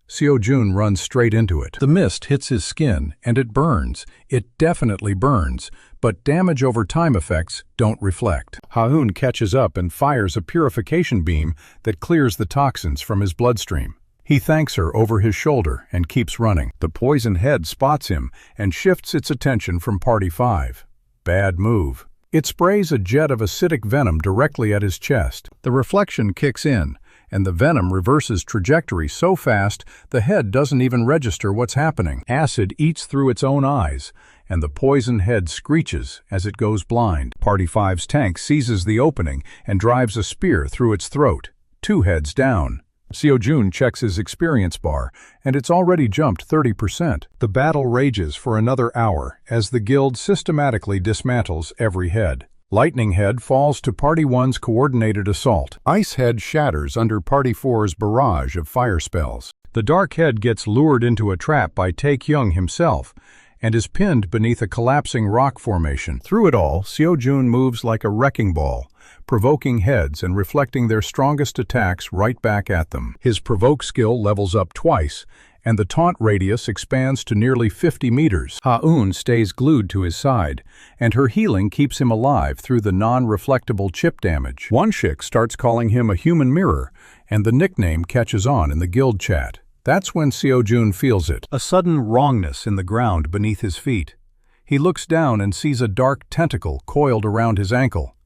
Seo-jun runs straight into it. The mist hits his skin, and it burns. It definitely burns, but damage over time effects don't reflect. Ha-eun catches up and fires a purification beam that clears the toxins from his bloodstream. He thanks her over his shoulder and keeps running. The poison head spots him and shifts its attention from Party 5. Bad move. It sprays a jet of acidic venom directly at his chest. The reflection kicks in, and the venom reverses trajectory so fast the head doesn't even register what's happening. Acid eats through its own eyes, and the poison head screeches as it goes blind. Party 5's tank seizes the opening and drives a spear through its throat. 2 heads down. Seo-jun checks his experience bar, and it's already jumped 30%. The battle rages for another hour as the guild systematically dismantles every head. Lightning Head falls to Party 1's coordinated assault. Ice Head shatters under Party 4's barrage of fire spells. The Dark Head gets lured into a trap by Tae-kyung himself and is pinned beneath a collapsing rock formation. Through it all, Seo-jun moves like a wrecking ball, provoking heads and reflecting their strongest attacks right back at them. His provoke skill levels up twice, and the taunt radius expands to nearly 50 meters. Ha-eun stays glued to his side, and her healing keeps him alive through the non-reflectable chip damage. Wan Shik starts calling him a human mirror, and the nickname catches on in the guild chat. That's when Seo-jun feels it, a sudden wrongness in the ground beneath his feet. He looks down and sees a dark tentacle coiled around his ankle.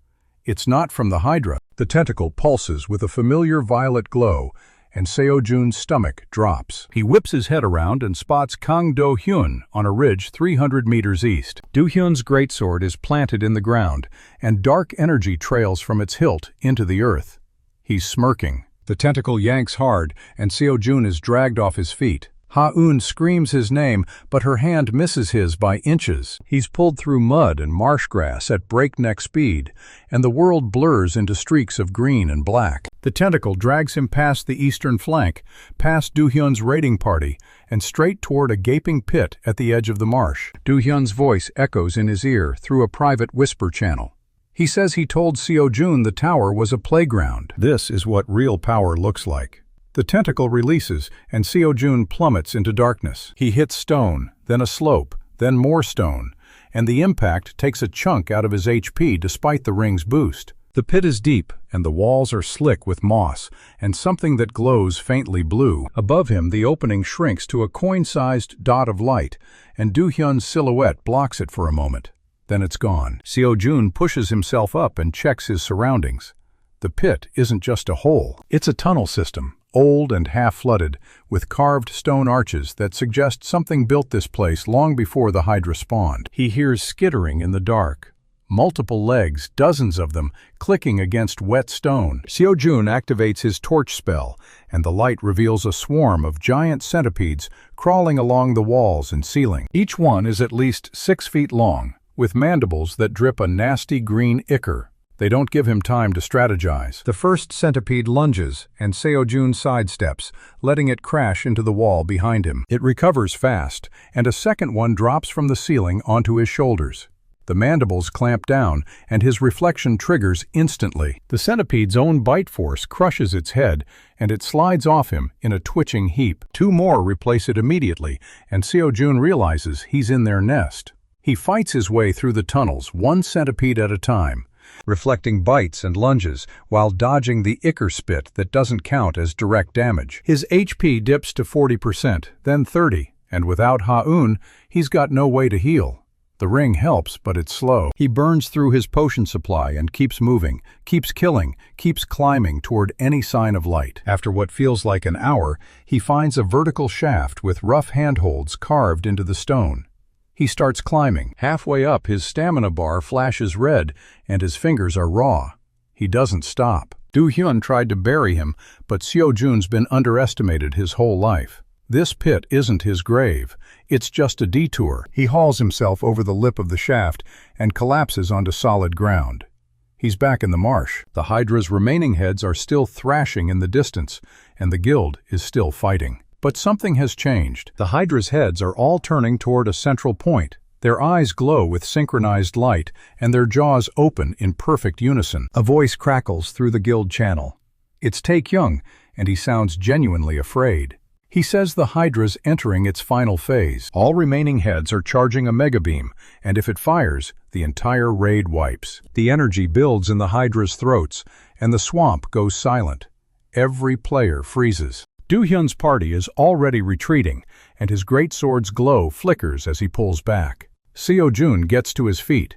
It's not from the Hydra. The tentacle pulses with a familiar violet glow, and Seo-jun's stomach drops. He whips his head around and spots Kang Do-hyun on a ridge 300 meters east. Do-hyun's greatsword is planted in the ground, and dark energy trails from its hilt into the earth. He's smirking. The tentacle yanks hard, and Seo-jun is dragged off his feet. Ha-eun screams his name, but her hand misses his by inches. He's pulled through mud and marsh grass at breakneck speed, and the world blurs into streaks of green and black. The tentacle drags him past the eastern flank, past Do-hyun's raiding party, and straight toward a gaping pit at the edge of the marsh. Do-hyun's voice echoes in his ear through a private whisper channel. He says he told Seo-jun the tower was a playground. This is what real power looks like. The tentacle releases, and Seo-jun plummets into darkness. He hits stone, then a slope, then more stone, and the impact takes a chunk out of his HP despite the ring's boost. The pit is deep, and the walls are slick with moss, and something that glows faintly blue. Above him, the opening shrinks to a coin-sized dot of light, and Do-hyun's silhouette blocks it for a moment. Then it's gone. Seo-jun pushes himself up and checks his surroundings. The pit isn't just a hole. It's a tunnel system, old and half-flooded, with carved stone arches that suggest something built this place long before the Hydra spawned. He hears skittering in the dark. Multiple legs, dozens of them, clicking against wet stone. Seo-jun activates his torch spell, and the light reveals a swarm of giant centipedes crawling along the walls and ceiling. Each one is at least 6 feet long, with mandibles that drip a nasty green ichor. They don't give him time to strategize. The first centipede lunges, and Seo-jun sidesteps, letting it crash into the wall behind him. It recovers fast, and a second one drops from the ceiling onto his shoulders. The mandibles clamp down, and his reflection triggers instantly. The centipede's own bite force crushes its head, and it slides off him in a twitching heap. 2 more replace it immediately, and Seo-jun realizes he's in their nest. He fights his way through the tunnels, 1 centipede at a time, reflecting bites and lunges while dodging the ichor spit that doesn't count as direct damage. His HP dips to 40%, then 30%, and without Ha-eun, he's got no way to heal. The ring helps, but it's slow. He burns through his potion supply and keeps moving, keeps killing, keeps climbing toward any sign of light. After what feels like an hour, he finds a vertical shaft with rough handholds carved into the stone. He starts climbing. Halfway up, his stamina bar flashes red, and his fingers are raw. He doesn't stop. Do-hyun tried to bury him, but Seo-jun's been underestimated his whole life. This pit isn't his grave. It's just a detour. He hauls himself over the lip of the shaft and collapses onto solid ground. He's back in the marsh. The Hydra's remaining heads are still thrashing in the distance, and the guild is still fighting. But something has changed. The Hydra's heads are all turning toward a central point, Their eyes glow with synchronized light, and their jaws open in perfect unison. A voice crackles through the guild channel. It's Tae-kyung, and he sounds genuinely afraid. He says the Hydra's entering its final phase. All remaining heads are charging a mega beam, and if it fires, the entire raid wipes. The energy builds in the Hydra's throats, and the swamp goes silent. Every player freezes. Do-hyun's party is already retreating, and his greatsword's glow flickers as he pulls back. Seo-jun gets to his feet.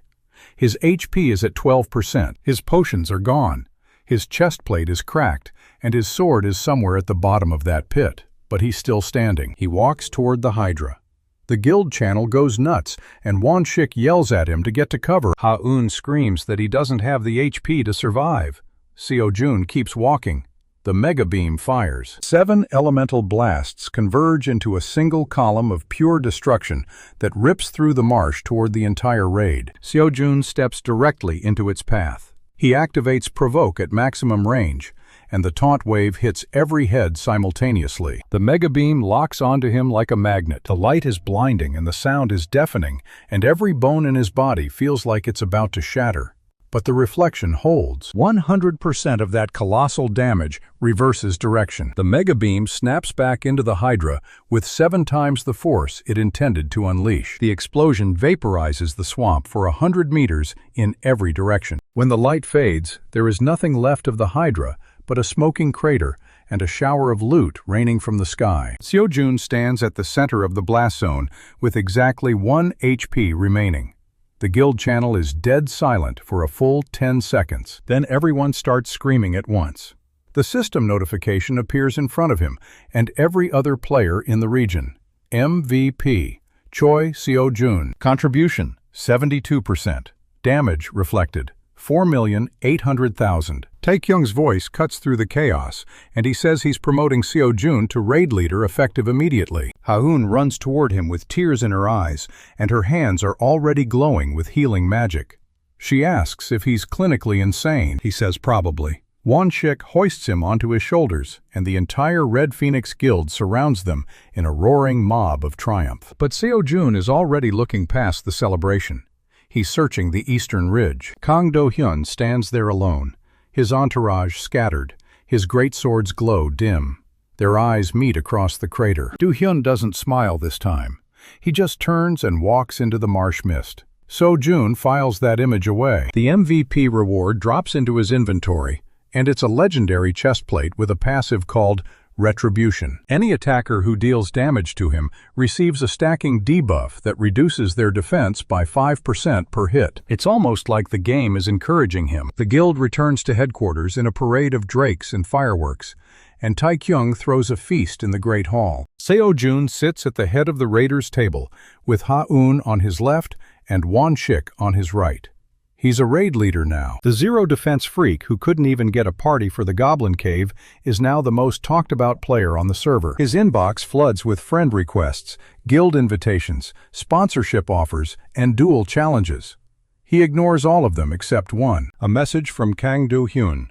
His HP is at 12%. His potions are gone. His chest plate is cracked, and his sword is somewhere at the bottom of that pit. But he's still standing. He walks toward the Hydra. The guild channel goes nuts, and Won-shik yells at him to get to cover. Ha-eun screams that he doesn't have the HP to survive. Seo-jun keeps walking. The mega beam fires. 7 elemental blasts converge into a single column of pure destruction that rips through the marsh toward the entire raid. Seo-jun steps directly into its path. He activates Provoke at maximum range, and the taunt wave hits every head simultaneously. The mega beam locks onto him like a magnet. The light is blinding and the sound is deafening, and every bone in his body feels like it's about to shatter. But the reflection holds. 100% of that colossal damage reverses direction. The mega beam snaps back into the Hydra with 7 times the force it intended to unleash. The explosion vaporizes the swamp for 100 meters in every direction. When the light fades, there is nothing left of the Hydra but a smoking crater and a shower of loot raining from the sky. Seo-jun stands at the center of the blast zone with exactly 1 HP remaining. The guild channel is dead silent for a full 10 seconds. Then everyone starts screaming at once. The system notification appears in front of him and every other player in the region. MVP, Choi Seo-jun. Contribution, 72%. Damage reflected, 4,800,000. Tae-kyung's voice cuts through the chaos, and he says he's promoting Seo-jun to raid leader effective immediately. Ha-eun runs toward him with tears in her eyes, and her hands are already glowing with healing magic. She asks if he's clinically insane. He says probably. Won-shik hoists him onto his shoulders, and the entire Red Phoenix Guild surrounds them in a roaring mob of triumph. But Seo-jun is already looking past the celebration. He's searching the eastern ridge. Kang Do-hyun stands there alone, his entourage scattered, his greatsword's glow dim. Their eyes meet across the crater. Do-hyun doesn't smile this time. He just turns and walks into the marsh mist. Seo-jun files that image away. The MVP reward drops into his inventory, and it's a legendary chestplate with a passive called Retribution. Any attacker who deals damage to him receives a stacking debuff that reduces their defense by 5% per hit. It's almost like the game is encouraging him. The guild returns to headquarters in a parade of drakes and fireworks, and Tae-kyung throws a feast in the Great Hall. Seo-jun sits at the head of the raiders' table, with Ha-eun on his left and Won-shik on his right. He's a raid leader now. The zero-defense freak who couldn't even get a party for the Goblin Cave is now the most talked-about player on the server. His inbox floods with friend requests, guild invitations, sponsorship offers, and duel challenges. He ignores all of them except one. A message from Kang Do-hyun.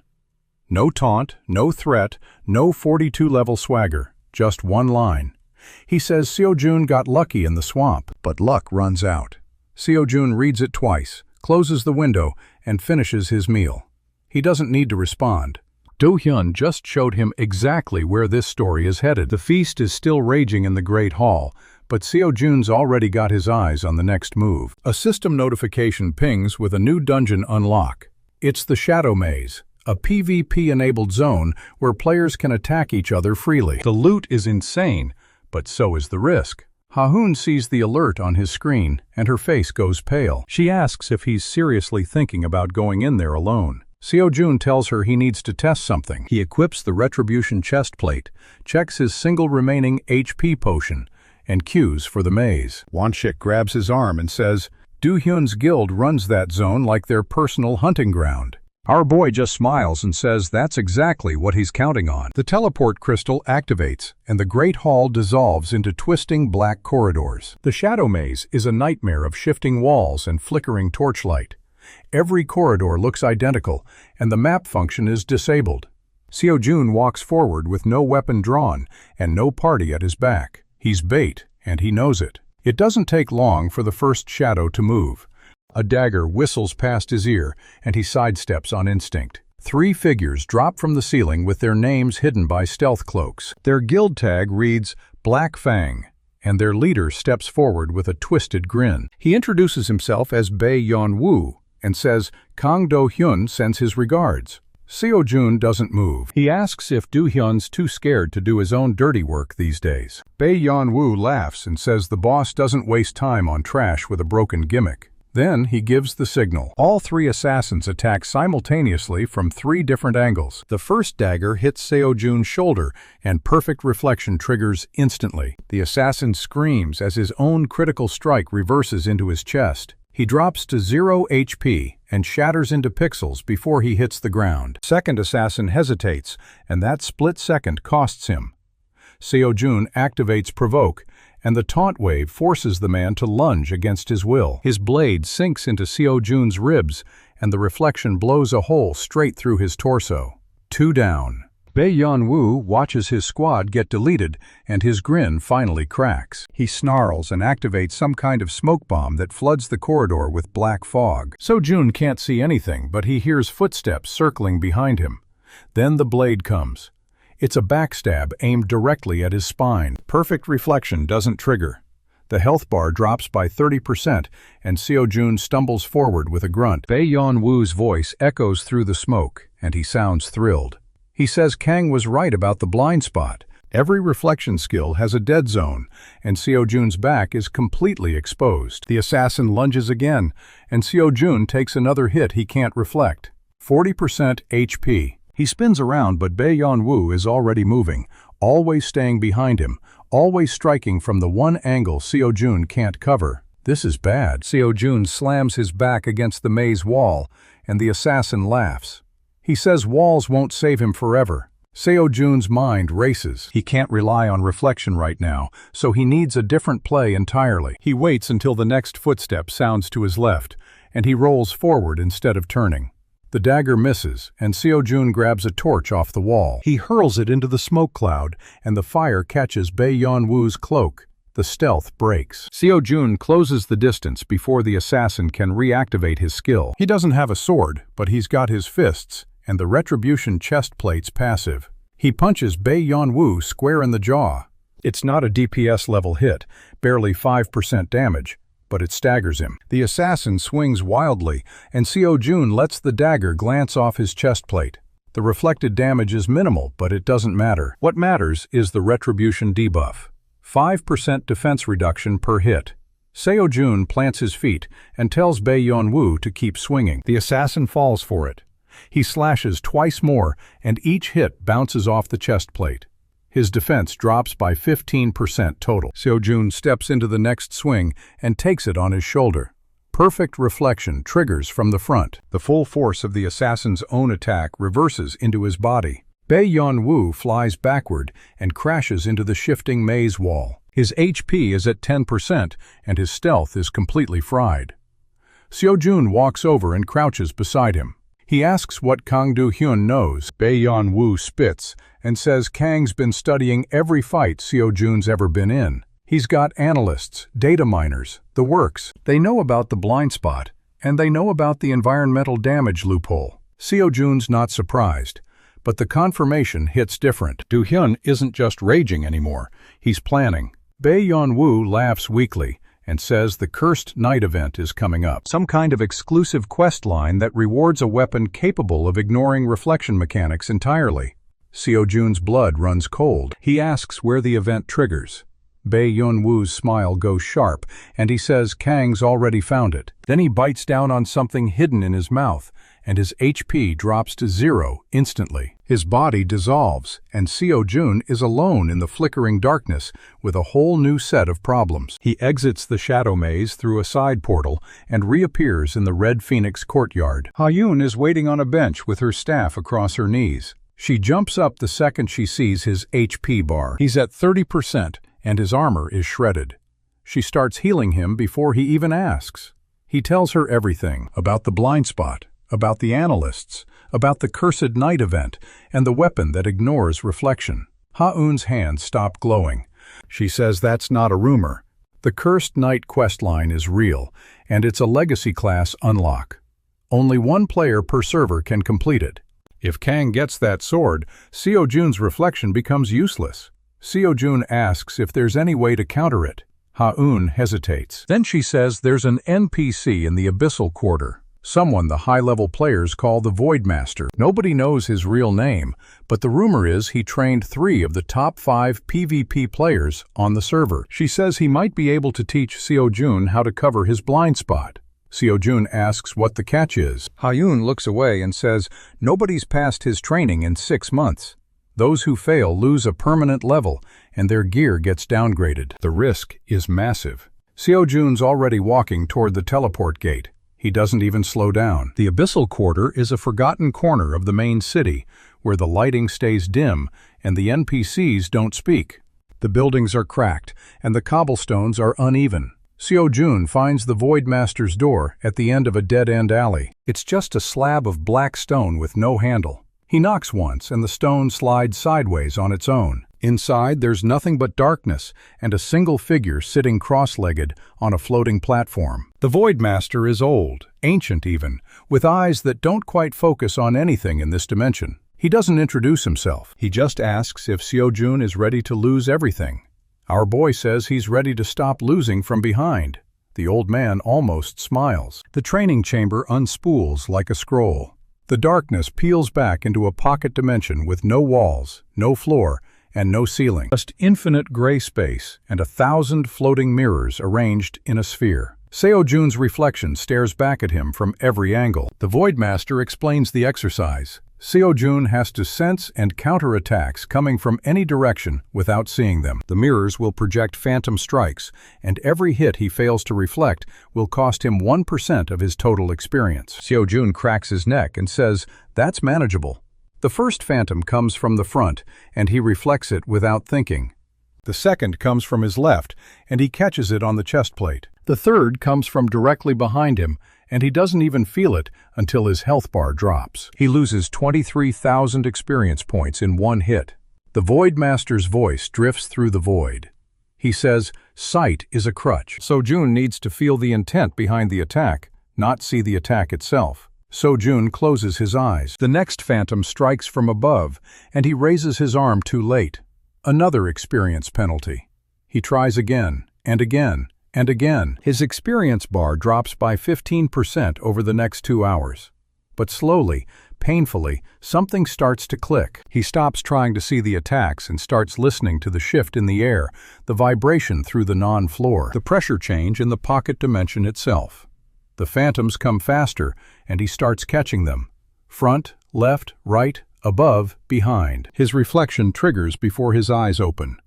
No taunt, no threat, no 42-level swagger, just one line. He says Seo-jun got lucky in the swamp, but luck runs out. Seo-jun reads it twice, closes the window, and finishes his meal. He doesn't need to respond. Do-hyun just showed him exactly where this story is headed. The feast is still raging in the Great Hall, but Seo-jun's already got his eyes on the next move. A system notification pings with a new dungeon unlock. It's the Shadow Maze, a PvP-enabled zone where players can attack each other freely. The loot is insane, but so is the risk. Ha-eun sees the alert on his screen, and her face goes pale. She asks if he's seriously thinking about going in there alone. Seo-jun tells her he needs to test something. He equips the Retribution chestplate, checks his single remaining HP potion, and queues for the maze. Won-shik grabs his arm and says, Do-hyun's guild runs that zone like their personal hunting ground. Our boy just smiles and says that's exactly what he's counting on. The teleport crystal activates, and the Great Hall dissolves into twisting black corridors. The Shadow Maze is a nightmare of shifting walls and flickering torchlight. Every corridor looks identical, and the map function is disabled. Seo-jun walks forward with no weapon drawn and no party at his back. He's bait, and he knows it. It doesn't take long for the first shadow to move. A dagger whistles past his ear, and he sidesteps on instinct. 3 figures drop from the ceiling with their names hidden by stealth cloaks. Their guild tag reads Black Fang, and their leader steps forward with a twisted grin. He introduces himself as Bae Yeon-woo and says Kang Do-hyun sends his regards. Seo-jun doesn't move. He asks if Do-hyun's too scared to do his own dirty work these days. Bae Yeon-woo laughs and says the boss doesn't waste time on trash with a broken gimmick. Then he gives the signal. All 3 assassins attack simultaneously from 3 different angles. The first dagger hits Seo-jun's shoulder, and perfect reflection triggers instantly. The assassin screams as his own critical strike reverses into his chest. He drops to 0 HP and shatters into pixels before he hits the ground. Second assassin hesitates, and that split second costs him. Seo-jun activates Provoke, and the taunt wave forces the man to lunge against his will. His blade sinks into Seo-jun's ribs, and the reflection blows a hole straight through his torso. 2 down. Bae Yeon-woo watches his squad get deleted, and his grin finally cracks. He snarls and activates some kind of smoke bomb that floods the corridor with black fog. Seo-jun can't see anything, but he hears footsteps circling behind him. Then the blade comes. It's a backstab aimed directly at his spine. Perfect reflection doesn't trigger. The health bar drops by 30%, and Seo-jun stumbles forward with a grunt. Bae Yeon-woo's voice echoes through the smoke, and he sounds thrilled. He says Kang was right about the blind spot. Every reflection skill has a dead zone, and Seo-jun's back is completely exposed. The assassin lunges again, and Seo-jun takes another hit he can't reflect. 40% HP. He spins around, but Bae Yeon-woo is already moving, always staying behind him, always striking from the one angle Seo-jun can't cover. This is bad. Seo-jun slams his back against the maze wall, and the assassin laughs. He says walls won't save him forever. Seo-jun's mind races. He can't rely on reflection right now, so he needs a different play entirely. He waits until the next footstep sounds to his left, and he rolls forward instead of turning. The dagger misses, and Seo-jun grabs a torch off the wall. He hurls it into the smoke cloud, and the fire catches Bae Yeon-woo's cloak. The stealth breaks. Seo-jun closes the distance before the assassin can reactivate his skill. He doesn't have a sword, but he's got his fists, and the Retribution chest plate's passive. He punches Bae Yeon-woo square in the jaw. It's not a DPS-level hit, barely 5% damage, but it staggers him. The assassin swings wildly, and Seo-jun lets the dagger glance off his chest plate. The reflected damage is minimal, but it doesn't matter. What matters is the Retribution debuff. 5% defense reduction per hit. Seo-jun plants his feet and tells Bae Yeon-woo to keep swinging. The assassin falls for it. He slashes twice more, and each hit bounces off the chest plate. His defense drops by 15% total. Seo-jun steps into the next swing and takes it on his shoulder. Perfect reflection triggers from the front. The full force of the assassin's own attack reverses into his body. Bae Yeon-woo flies backward and crashes into the shifting maze wall. His HP is at 10%, and his stealth is completely fried. Seo-jun walks over and crouches beside him. He asks what Kang Do-hyun knows. Bae Yeon-woo spits and says Kang's been studying every fight Seo-jun's ever been in. He's got analysts, data miners, the works. They know about the blind spot, and they know about the environmental damage loophole. Seo-jun's not surprised, but the confirmation hits different. Do-hyun isn't just raging anymore, he's planning. Bae Yeon-woo laughs weakly and says the Cursed Night event is coming up. Some kind of exclusive quest line that rewards a weapon capable of ignoring reflection mechanics entirely. Seo-jun's blood runs cold. He asks where the event triggers. Bae Yeon-woo's smile goes sharp, and he says Kang's already found it. Then he bites down on something hidden in his mouth, and his HP drops to 0 instantly. His body dissolves, and Seo-jun is alone in the flickering darkness with a whole new set of problems. He exits the shadow maze through a side portal and reappears in the Red Phoenix courtyard. Ha-yoon is waiting on a bench with her staff across her knees. She jumps up the second she sees his HP bar. He's at 30%, and his armor is shredded. She starts healing him before he even asks. He tells her everything about the blind spot, about the analysts, about the Cursed Night event, and the weapon that ignores reflection. Ha-yoon's hands stop glowing. She says that's not a rumor. The Cursed Knight questline is real, and it's a legacy class unlock. Only one player per server can complete it. If Kang gets that sword, Seo-jun's reflection becomes useless. Seo-jun asks if there's any way to counter it. Ha-eun hesitates. Then she says there's an NPC in the Abyssal Quarter, someone the high-level players call the Voidmaster. Nobody knows his real name, but the rumor is he trained 3 of the top 5 PvP players on the server. She says he might be able to teach Seo-jun how to cover his blind spot. Seo-jun asks what the catch is. Ha-eun looks away and says nobody's passed his training in 6 months. Those who fail lose a permanent level, and their gear gets downgraded. The risk is massive. Seo-jun's already walking toward the teleport gate. He doesn't even slow down. The Abyssal Quarter is a forgotten corner of the main city, where the lighting stays dim and the NPCs don't speak. The buildings are cracked, and the cobblestones are uneven. Seo-jun finds the Voidmaster's door at the end of a dead-end alley. It's just a slab of black stone with no handle. He knocks once, and the stone slides sideways on its own. Inside, there's nothing but darkness and a single figure sitting cross-legged on a floating platform. The Voidmaster is old, ancient even, with eyes that don't quite focus on anything in this dimension. He doesn't introduce himself. He just asks if Seo-jun is ready to lose everything. Our boy says he's ready to stop losing from behind. The old man almost smiles. The training chamber unspools like a scroll. The darkness peels back into a pocket dimension with no walls, no floor, and no ceiling. Just infinite gray space and 1,000 floating mirrors arranged in a sphere. Seo-jun's reflection stares back at him from every angle. The Voidmaster explains the exercise. Seo-jun has to sense and counter attacks coming from any direction without seeing them. The mirrors will project phantom strikes, and every hit he fails to reflect will cost him 1% of his total experience. Seo-jun cracks his neck and says, "That's manageable." The first phantom comes from the front, and he reflects it without thinking. The second comes from his left, and he catches it on the chest plate. The third comes from directly behind him, and he doesn't even feel it until his health bar drops. He loses 23,000 experience points in one hit. The Voidmaster's voice drifts through the void. He says, sight is a crutch. Seo-jun needs to feel the intent behind the attack, not see the attack itself. Seo-jun closes his eyes. The next phantom strikes from above, and he raises his arm too late. Another experience penalty. He tries again, and again, and again. His experience bar drops by 15% over the next 2 hours. But slowly, painfully, something starts to click. He stops trying to see the attacks and starts listening to the shift in the air, the vibration through the non-floor, the pressure change in the pocket dimension itself. The phantoms come faster, and he starts catching them. Front, left, right, above, behind. His reflection triggers before his eyes open.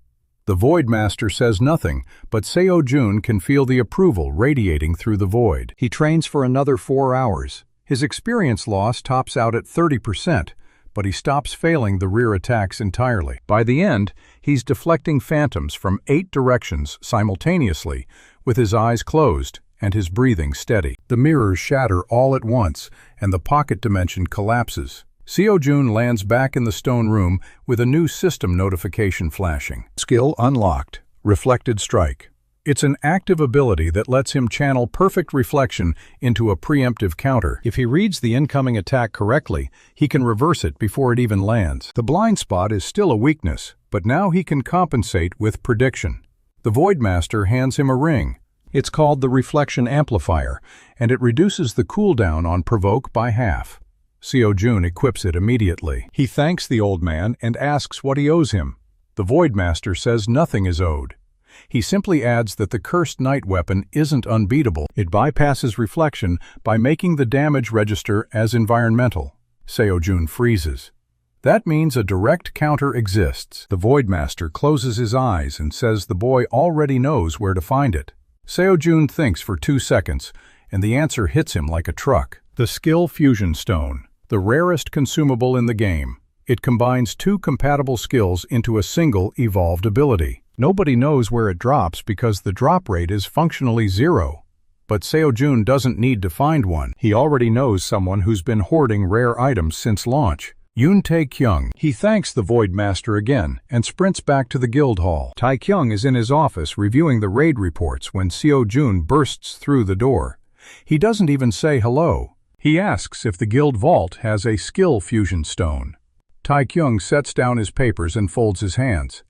The Voidmaster says nothing, but Seo-jun can feel the approval radiating through the void. He trains for another 4 hours. His experience loss tops out at 30%, but he stops failing the rear attacks entirely. By the end, he's deflecting phantoms from 8 directions simultaneously, with his eyes closed and his breathing steady. The mirrors shatter all at once, and the pocket dimension collapses. Seo-jun lands back in the stone room with a new system notification flashing. Skill unlocked. Reflected Strike. It's an active ability that lets him channel perfect reflection into a preemptive counter. If he reads the incoming attack correctly, he can reverse it before it even lands. The blind spot is still a weakness, but now he can compensate with prediction. The Voidmaster hands him a ring. It's called the Reflection Amplifier, and it reduces the cooldown on provoke by half. Seo-jun equips it immediately. He thanks the old man and asks what he owes him. The Voidmaster says nothing is owed. He simply adds that the Cursed Knight weapon isn't unbeatable. It bypasses reflection by making the damage register as environmental. Seo-jun freezes. That means a direct counter exists. The Voidmaster closes his eyes and says the boy already knows where to find it. Seo-jun thinks for 2 seconds, and the answer hits him like a truck. The Skill Fusion Stone, the rarest consumable in the game. It combines 2 compatible skills into a single evolved ability. Nobody knows where it drops because the drop rate is functionally 0. But Seo-jun doesn't need to find one. He already knows someone who's been hoarding rare items since launch. Yoon Tae-kyung. He thanks the Void Master again and sprints back to the guild hall. Tae-kyung is in his office reviewing the raid reports when Seo-jun bursts through the door. He doesn't even say hello. He asks if the guild vault has a skill fusion stone. Tae-kyung sets down his papers and folds his hands.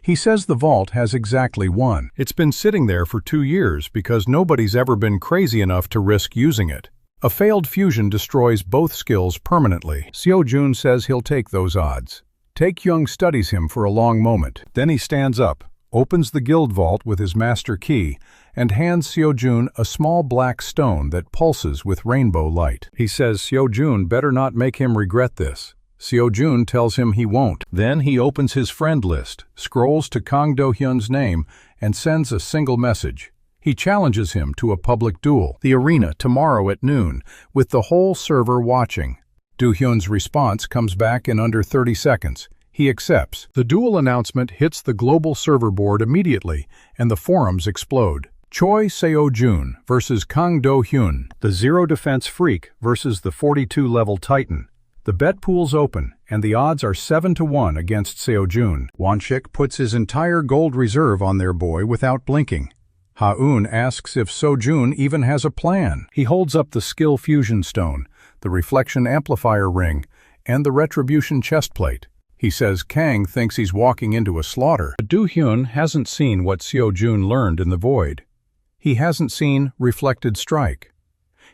He says the vault has exactly one. It's been sitting there for 2 years because nobody's ever been crazy enough to risk using it. A failed fusion destroys both skills permanently. Seo-jun says he'll take those odds. Tae-kyung studies him for a long moment. Then he stands up, opens the guild vault with his master key, and hands Seo-jun a small black stone that pulses with rainbow light. He says Seo-jun better not make him regret this. Seo-jun tells him he won't. Then he opens his friend list, scrolls to Kang Do-hyun's name, and sends a single message. He challenges him to a public duel, the arena tomorrow at noon, with the whole server watching. Do-hyun's response comes back in under 30 seconds. He accepts. The duel announcement hits the global server board immediately, and the forums explode. Choi Seo-jun versus Kang Do-hyun, the zero defense freak versus the 42-level titan. The bet pool's open, and the odds are 7-1 against Seo-jun. Wonshik puts his entire gold reserve on their boy without blinking. Ha-eun asks if Seo-jun even has a plan. He holds up the skill fusion stone, the reflection amplifier ring, and the retribution chestplate. He says Kang thinks he's walking into a slaughter. Do-hyun hasn't seen what Seo-jun learned in the void. He hasn't seen reflected strike.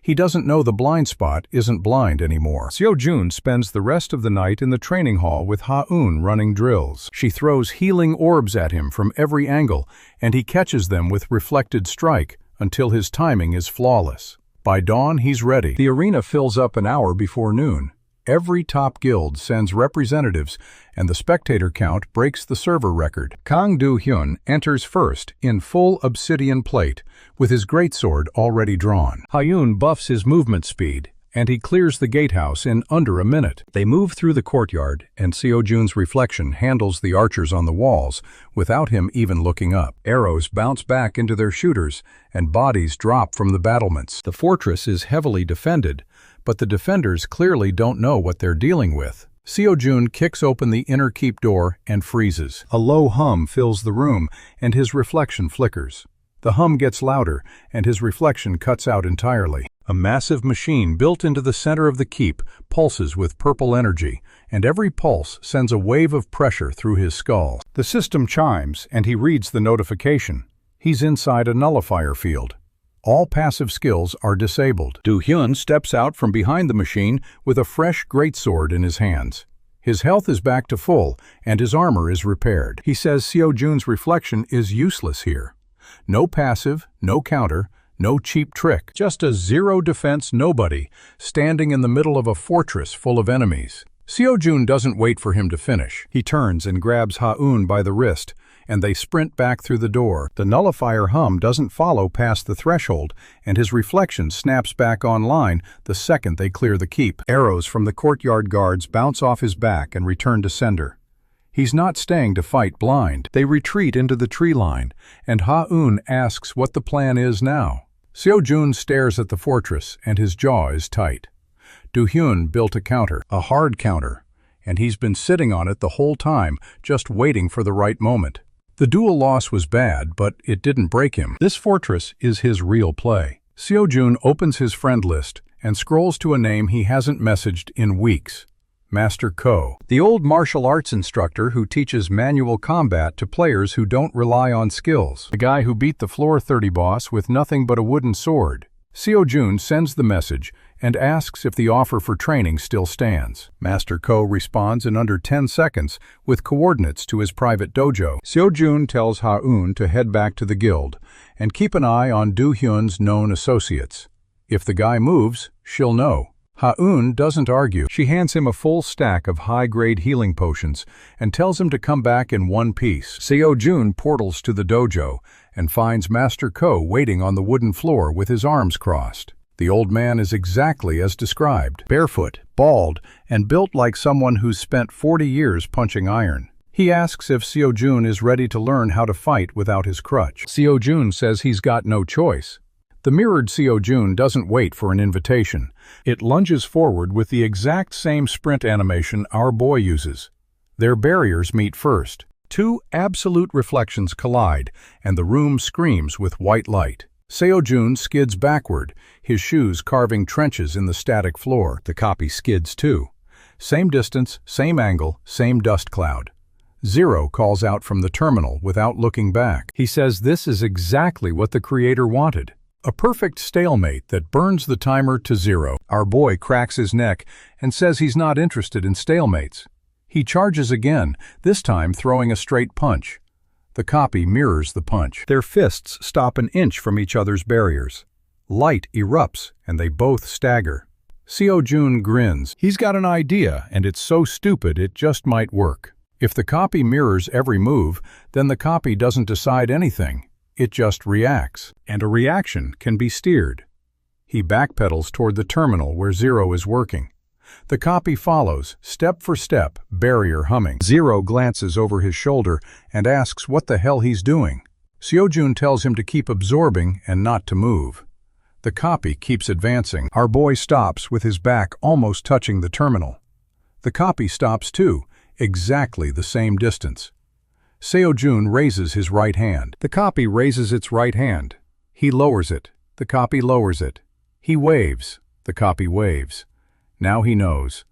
He doesn't know the blind spot isn't blind anymore. Seo-jun spends the rest of the night in the training hall with Ha-eun running drills. She throws healing orbs at him from every angle, and he catches them with reflected strike until his timing is flawless. By dawn, he's ready. The arena fills up an hour before noon. Every top guild sends representatives, and the spectator count breaks the server record. Kang Do-hyun enters first in full obsidian plate, with his greatsword already drawn. Ha-eun buffs his movement speed, and he clears the gatehouse in under a minute. They move through the courtyard, and Seo-jun's reflection handles the archers on the walls without him even looking up. Arrows bounce back into their shooters, and bodies drop from the battlements. The fortress is heavily defended, but the defenders clearly don't know what they're dealing with. Seo-jun kicks open the inner keep door and freezes. A low hum fills the room, and his reflection flickers. The hum gets louder, and his reflection cuts out entirely. A massive machine built into the center of the keep pulses with purple energy, and every pulse sends a wave of pressure through his skull. The system chimes, and he reads the notification. He's inside a nullifier field. All passive skills are disabled. Do-hyun steps out from behind the machine with a fresh greatsword in his hands. His health is back to full, and his armor is repaired. He says Seo-jun's reflection is useless here. No passive, no counter, no cheap trick. Just a zero-defense nobody standing in the middle of a fortress full of enemies. Seo-jun doesn't wait for him to finish. He turns and grabs Ha-eun by the wrist, and they sprint back through the door. The nullifier hum doesn't follow past the threshold, and his reflection snaps back online the second they clear the keep. Arrows from the courtyard guards bounce off his back and return to sender. He's not staying to fight blind. They retreat into the tree line, and Ha-eun asks what the plan is now. Seo-jun stares at the fortress, and his jaw is tight. Do-hyun built a hard counter, and he's been sitting on it the whole time, just waiting for the right moment. The duel loss was bad, but it didn't break him. This fortress is his real play. Seo-jun opens his friend list and scrolls to a name he hasn't messaged in weeks. Master Ko, the old martial arts instructor who teaches manual combat to players who don't rely on skills. The guy who beat the floor 30 boss with nothing but a wooden sword. Seo-jun sends the message and asks if the offer for training still stands. Master Ko responds in under 10 seconds with coordinates to his private dojo. Seo-jun tells Ha-eun to head back to the guild and keep an eye on Do-hyun's known associates. If the guy moves, she'll know. Ha-eun doesn't argue. She hands him a full stack of high-grade healing potions and tells him to come back in one piece. Seo-jun portals to the dojo and finds Master Ko waiting on the wooden floor with his arms crossed. The old man is exactly as described, barefoot, bald, and built like someone who's spent 40 years punching iron. He asks if Seo-jun is ready to learn how to fight without his crutch. Seo-jun says he's got no choice. The mirrored Seo-jun doesn't wait for an invitation. It lunges forward with the exact same sprint animation our boy uses. Their barriers meet first. Two absolute reflections collide, and the room screams with white light. Seo-jun skids backward, his shoes carving trenches in the static floor. The copy skids too. Same distance, same angle, same dust cloud. Zero calls out from the terminal without looking back. He says this is exactly what the creator wanted. A perfect stalemate that burns the timer to zero. Our boy cracks his neck and says he's not interested in stalemates. He charges again, this time throwing a straight punch. The copy mirrors the punch. Their fists stop an inch from each other's barriers. Light erupts, and they both stagger. Seo-jun grins. He's got an idea, and it's so stupid it just might work. If the copy mirrors every move, then the copy doesn't decide anything. It just reacts. And a reaction can be steered. He backpedals toward the terminal where Zero is working. The copy follows, step for step, barrier humming. Zero glances over his shoulder and asks what the hell he's doing. Seo-jun tells him to keep absorbing and not to move. The copy keeps advancing. Our boy stops with his back almost touching the terminal. The copy stops too, exactly the same distance. Seo-jun raises his right hand. The copy raises its right hand. He lowers it. The copy lowers it. He waves. The copy waves. Now he knows.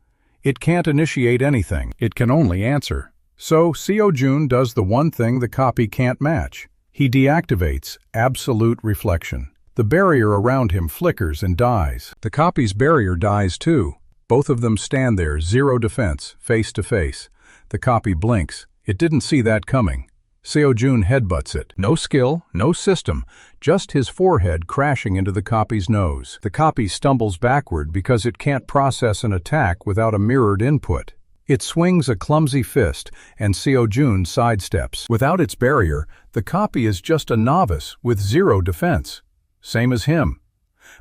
It can't initiate anything. It can only answer. So Seo-jun does the one thing the copy can't match. He deactivates absolute reflection. The barrier around him flickers and dies. The copy's barrier dies too. Both of them stand there, zero defense, face to face. The copy blinks. It didn't see that coming. Seo-jun headbutts it. No skill, no system, just his forehead crashing into the copy's nose. The copy stumbles backward because it can't process an attack without a mirrored input. It swings a clumsy fist, and Seo-jun sidesteps. Without its barrier, the copy is just a novice with zero defense. Same as him.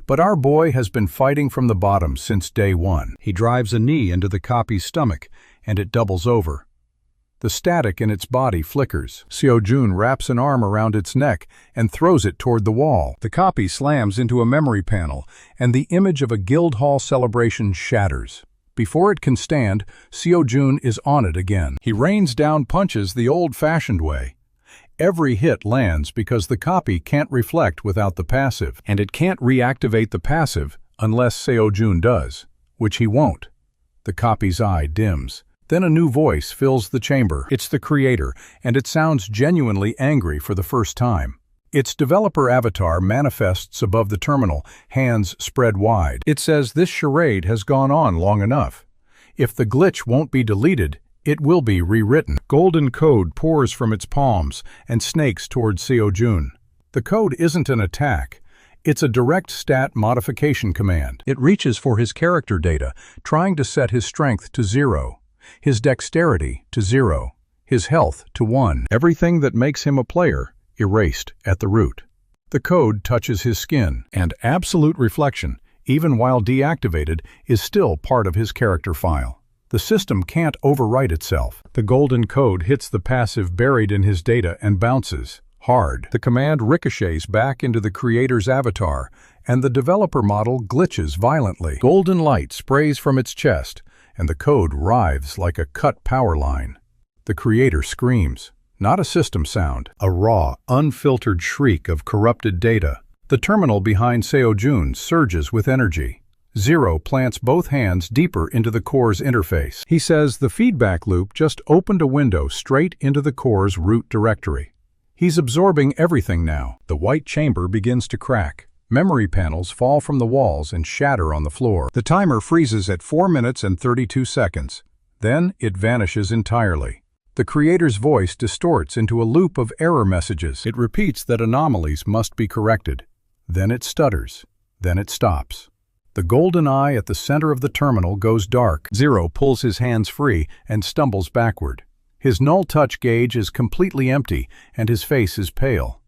But our boy has been fighting from the bottom since day one. He drives a knee into the copy's stomach, and it doubles over. The static in its body flickers. Seo-jun wraps an arm around its neck and throws it toward the wall. The copy slams into a memory panel, and the image of a Guildhall celebration shatters. Before it can stand, Seo-jun is on it again. He rains down punches the old-fashioned way. Every hit lands because the copy can't reflect without the passive, and it can't reactivate the passive unless Seo-jun does, which he won't. The copy's eye dims. Then a new voice fills the chamber. It's the creator, and it sounds genuinely angry for the first time. Its developer avatar manifests above the terminal, hands spread wide. It says this charade has gone on long enough. If the glitch won't be deleted, it will be rewritten. Golden code pours from its palms and snakes towards Seo-jun. The code isn't an attack. It's a direct stat modification command. It reaches for his character data, trying to set his strength to 0. His dexterity to 0, his health to 1. Everything that makes him a player, erased at the root. The code touches his skin, and absolute reflection, even while deactivated, is still part of his character file. The system can't overwrite itself. The golden code hits the passive buried in his data and bounces hard. The command ricochets back into the creator's avatar, and the developer model glitches violently. Golden light sprays from its chest, and the code writhes like a cut power line. The creator screams, not a system sound, a raw, unfiltered shriek of corrupted data. The terminal behind Seo-jun surges with energy. Zero plants both hands deeper into the core's interface. He says the feedback loop just opened a window straight into the core's root directory. He's absorbing everything now. The white chamber begins to crack. Memory panels fall from the walls and shatter on the floor. The timer freezes at 4 minutes and 32 seconds. Then it vanishes entirely. The creator's voice distorts into a loop of error messages. It repeats that anomalies must be corrected. Then it stutters. Then it stops. The golden eye at the center of the terminal goes dark. Zero pulls his hands free and stumbles backward. His null touch gauge is completely empty, and his face is pale.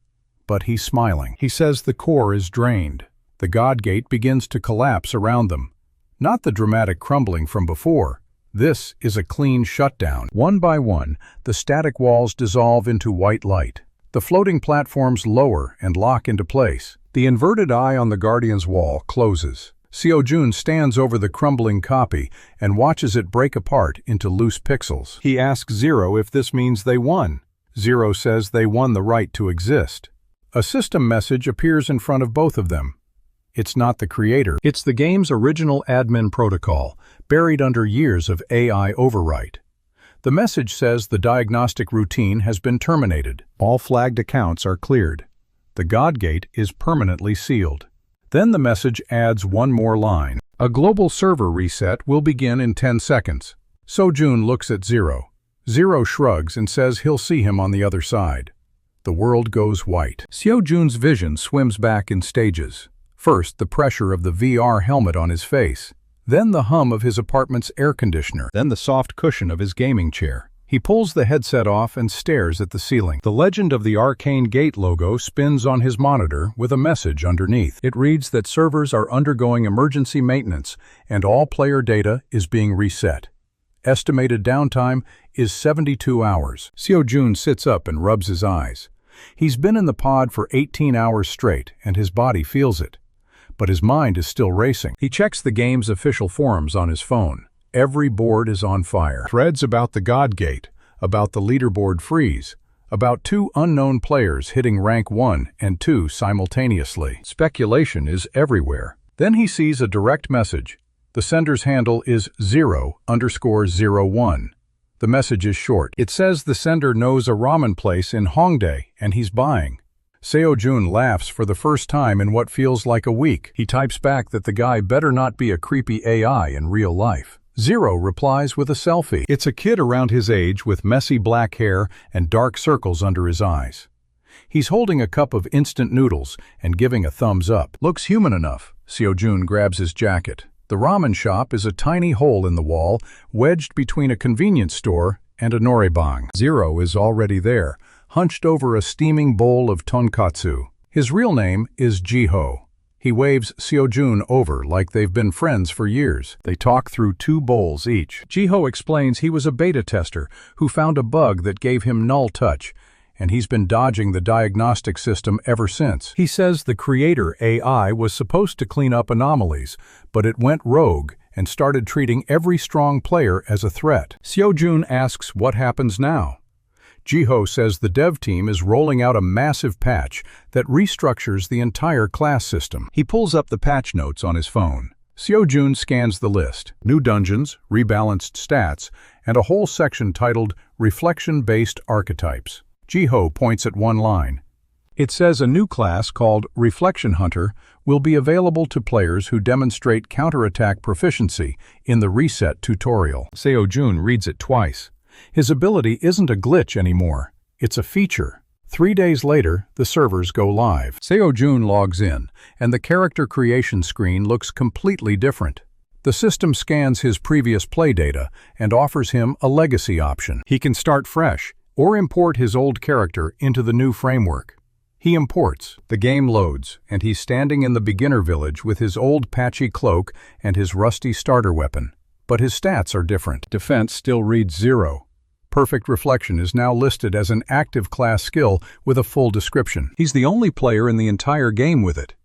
But he's smiling. He says the core is drained. The God Gate begins to collapse around them. Not the dramatic crumbling from before. This is a clean shutdown. One by one, the static walls dissolve into white light. The floating platforms lower and lock into place. The inverted eye on the Guardian's wall closes. Seo-jun stands over the crumbling copy and watches it break apart into loose pixels. He asks Zero if this means they won. Zero says they won the right to exist. A system message appears in front of both of them. It's not the creator. It's the game's original admin protocol, buried under years of AI overwrite. The message says the diagnostic routine has been terminated. All flagged accounts are cleared. The God Gate is permanently sealed. Then the message adds one more line. A global server reset will begin in 10 seconds. Seo-jun looks at Zero. Zero shrugs and says he'll see him on the other side. The world goes white. Seo-jun's vision swims back in stages. First, the pressure of the VR helmet on his face. Then the hum of his apartment's air conditioner. Then the soft cushion of his gaming chair. He pulls the headset off and stares at the ceiling. The legend of the Arcane Gate logo spins on his monitor with a message underneath. It reads that servers are undergoing emergency maintenance and all player data is being reset. Estimated downtime is 72 hours. Seo-jun sits up and rubs his eyes. He's been in the pod for 18 hours straight, and his body feels it. But his mind is still racing. He checks the game's official forums on his phone. Every board is on fire. Threads about the God Gate, about the leaderboard freeze, about 2 unknown players hitting rank 1 and 2 simultaneously. Speculation is everywhere. Then he sees a direct message. The sender's handle is 0_01. The message is short. It says the sender knows a ramen place in Hongdae and he's buying. Seo-jun laughs for the first time in what feels like a week. He types back that the guy better not be a creepy AI in real life. Zero replies with a selfie. It's a kid around his age with messy black hair and dark circles under his eyes. He's holding a cup of instant noodles and giving a thumbs up. Looks human enough. Seo-jun grabs his jacket. The ramen shop is a tiny hole in the wall, wedged between a convenience store and a noraebang. Zero is already there, hunched over a steaming bowl of tonkatsu. His real name is Jiho. He waves Seo-jun over like they've been friends for years. They talk through 2 bowls each. Jiho explains he was a beta tester who found a bug that gave him null touch, and he's been dodging the diagnostic system ever since. He says the creator AI was supposed to clean up anomalies, but it went rogue and started treating every strong player as a threat. Seo-jun asks what happens now. Jiho says the dev team is rolling out a massive patch that restructures the entire class system. He pulls up the patch notes on his phone. Seo-jun scans the list. New dungeons, rebalanced stats, and a whole section titled Reflection-Based Archetypes. Jiho points at one line. It says a new class called Reflection Hunter will be available to players who demonstrate counterattack proficiency in the reset tutorial. Seo-jun reads it twice. His ability isn't a glitch anymore. It's a feature. 3 days later, the servers go live. Seo-jun logs in, and the character creation screen looks completely different. The system scans his previous play data and offers him a legacy option. He can start fresh or import his old character into the new framework. He imports. The game loads, and he's standing in the beginner village with his old patchy cloak and his rusty starter weapon. But his stats are different. Defense still reads 0. Perfect Reflection is now listed as an active class skill with a full description. He's the only player in the entire game with it.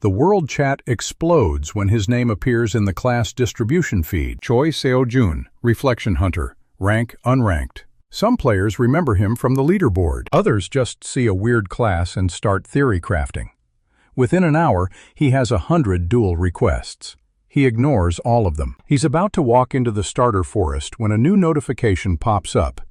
The world chat explodes when his name appears in the class distribution feed. Choi Seo-jun, Reflection Hunter, rank unranked. Some players remember him from the leaderboard. Others just see a weird class and start theory crafting. Within an hour, he has 100 duel requests. He ignores all of them. He's about to walk into the starter forest when a new notification pops up.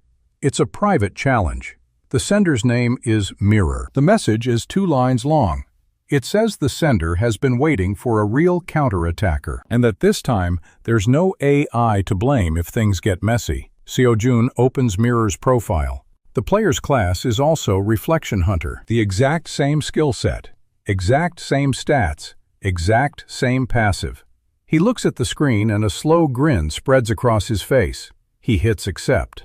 It's a private challenge. The sender's name is Mirror. The message is 2 lines long. It says the sender has been waiting for a real counterattacker, and that this time there's no AI to blame if things get messy. Seo-jun opens Mirror's profile. The player's class is also Reflection Hunter. The exact same skill set, exact same stats, exact same passive. He looks at the screen and a slow grin spreads across his face. He hits accept.